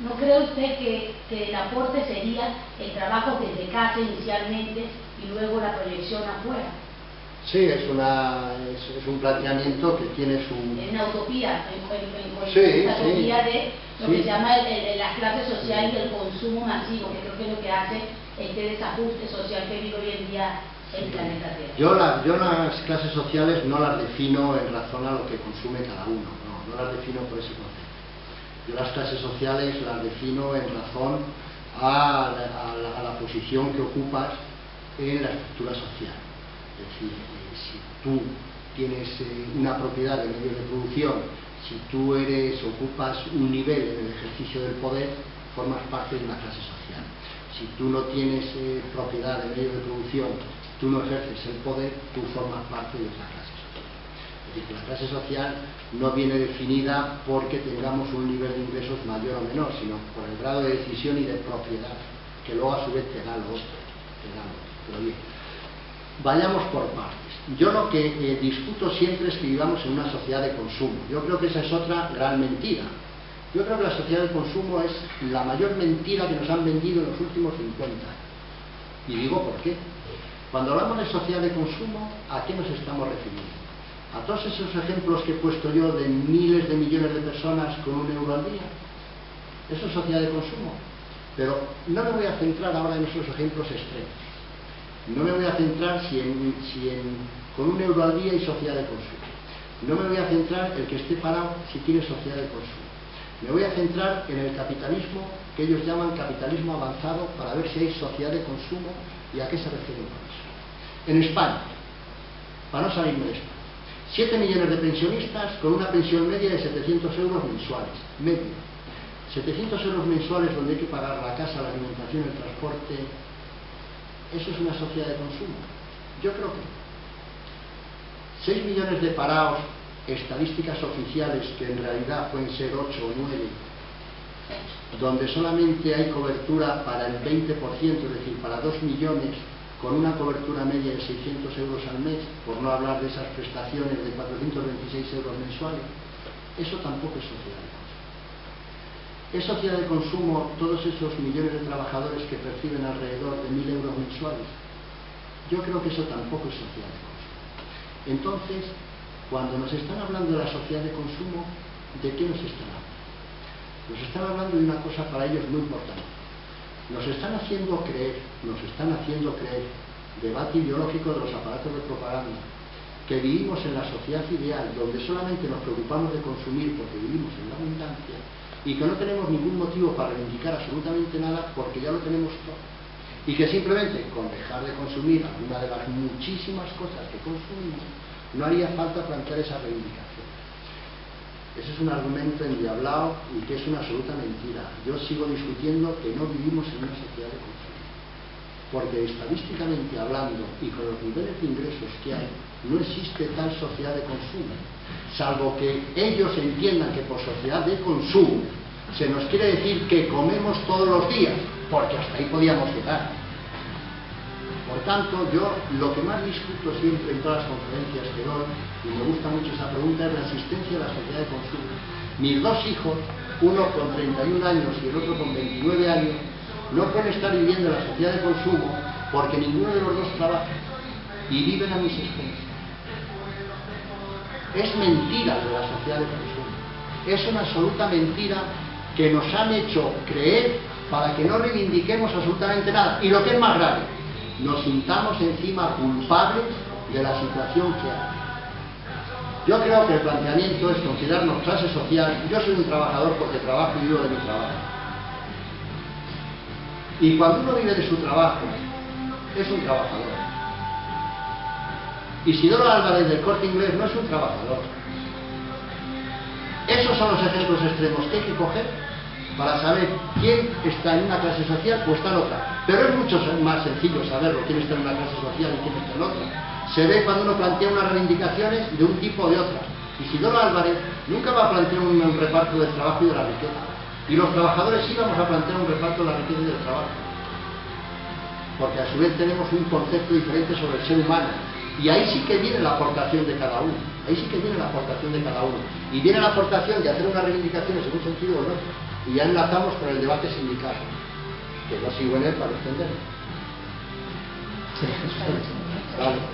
¿No cree usted que el aporte sería el trabajo desde casa inicialmente y luego la proyección afuera? Sí, es un planteamiento que tiene su... Es una utopía, Sí, una utopía de lo que sí. se llama la clase social y el consumo masivo, que creo que es lo que hace este desajuste social que vive hoy en día el planeta Tierra. Yo las clases sociales no las defino en razón a lo que consume cada uno, no las defino por ese concepto. Yo las clases sociales las defino en razón a la posición que ocupas en la estructura social. Es decir, si tú tienes una propiedad de medios de producción, si tú ocupas un nivel en el ejercicio del poder, formas parte de una clase social. Si tú no tienes propiedad de medios de producción, tú no ejerces el poder, tú formas parte de otra clase social. Es decir, la clase social no viene definida porque tengamos un nivel de ingresos mayor o menor, sino por el grado de decisión y de propiedad, que luego a su vez te da lo otro. Pero bien, vayamos por partes. Yo lo que discuto siempre es que vivamos en una sociedad de consumo. Yo creo que esa es otra gran mentira. Yo creo que la sociedad de consumo es la mayor mentira que nos han vendido en los últimos 50 años. Y digo por qué. Cuando hablamos de sociedad de consumo, ¿a qué nos estamos refiriendo? ¿A todos esos ejemplos que he puesto yo de miles de millones de personas con €1 al día? Eso es sociedad de consumo. Pero no me voy a centrar ahora en esos ejemplos extremos. No me voy a centrar con €1 al día y sociedad de consumo. No me voy a centrar el que esté parado si tiene sociedad de consumo. Me voy a centrar en el capitalismo que ellos llaman capitalismo avanzado para ver si hay sociedad de consumo y a qué se refieren con eso. En España, para no salirme de España, 7 millones de pensionistas con una pensión media de 700 € mensuales. Media. 700 € mensuales donde hay que pagar la casa, la alimentación, el transporte. ¿Eso es una sociedad de consumo? Yo creo que no. 6 millones de parados, estadísticas oficiales que en realidad pueden ser 8 o 9, donde solamente hay cobertura para el 20%, es decir, para 2 millones, con una cobertura media de 600 € al mes, por no hablar de esas prestaciones de 426 € mensuales. Eso tampoco es sociedad de consumo. ¿Es sociedad de consumo todos esos millones de trabajadores que perciben alrededor de 1.000 € mensuales? Yo creo que eso tampoco es sociedad de consumo. Entonces, cuando nos están hablando de la sociedad de consumo, ¿de qué nos están hablando? Nos están hablando de una cosa para ellos muy importante. Nos están haciendo creer, debate ideológico de los aparatos de propaganda, que vivimos en la sociedad ideal, donde solamente nos preocupamos de consumir porque vivimos en la abundancia, y que no tenemos ningún motivo para reivindicar absolutamente nada porque ya lo tenemos todo. Y que simplemente con dejar de consumir alguna de las muchísimas cosas que consumimos, no haría falta plantear esa reivindicación. Ese es un argumento endiablado y que es una absoluta mentira. Yo sigo discutiendo que no vivimos en una sociedad de consumo. Porque estadísticamente hablando y con los niveles de ingresos que hay, no existe tal sociedad de consumo. Salvo que ellos entiendan que por sociedad de consumo se nos quiere decir que comemos todos los días, porque hasta ahí podíamos llegar. Por tanto, yo lo que más discuto siempre en todas las conferencias que doy, y me gusta mucho esa pregunta, es la existencia de la sociedad de consumo. Mis 2 hijos, uno con 31 años y el otro con 29 años, no pueden estar viviendo en la sociedad de consumo porque ninguno de los dos trabaja y viven a mis expensas. Es mentira de la sociedad de consumo. Es una absoluta mentira que nos han hecho creer para que no reivindiquemos absolutamente nada. Y lo que es más grave, nos sintamos encima culpables de la situación que hay. Yo creo que el planteamiento es considerarnos clase social. Yo soy un trabajador porque trabajo y vivo de mi trabajo. Y cuando uno vive de su trabajo, es un trabajador. Isidoro Álvarez del Corte Inglés no es un trabajador. Esos son los ejemplos extremos que hay que coger para saber quién está en una clase social o está en otra. Pero es mucho más sencillo saberlo, quién está en una clase social y quién está en otra. Se ve cuando uno plantea unas reivindicaciones de un tipo o de otra. Isidoro Álvarez nunca va a plantear un reparto del trabajo y de la riqueza. Y los trabajadores sí vamos a plantear un reparto de la riqueza y del trabajo. Porque a su vez tenemos un concepto diferente sobre el ser humano. Y ahí sí que viene la aportación de cada uno. Ahí sí que viene la aportación de cada uno. Y viene la aportación de hacer unas reivindicaciones en un sentido o en otro. Y ya enlazamos con el debate sindical, que no sigo en él para extenderlo. Sí, Vale.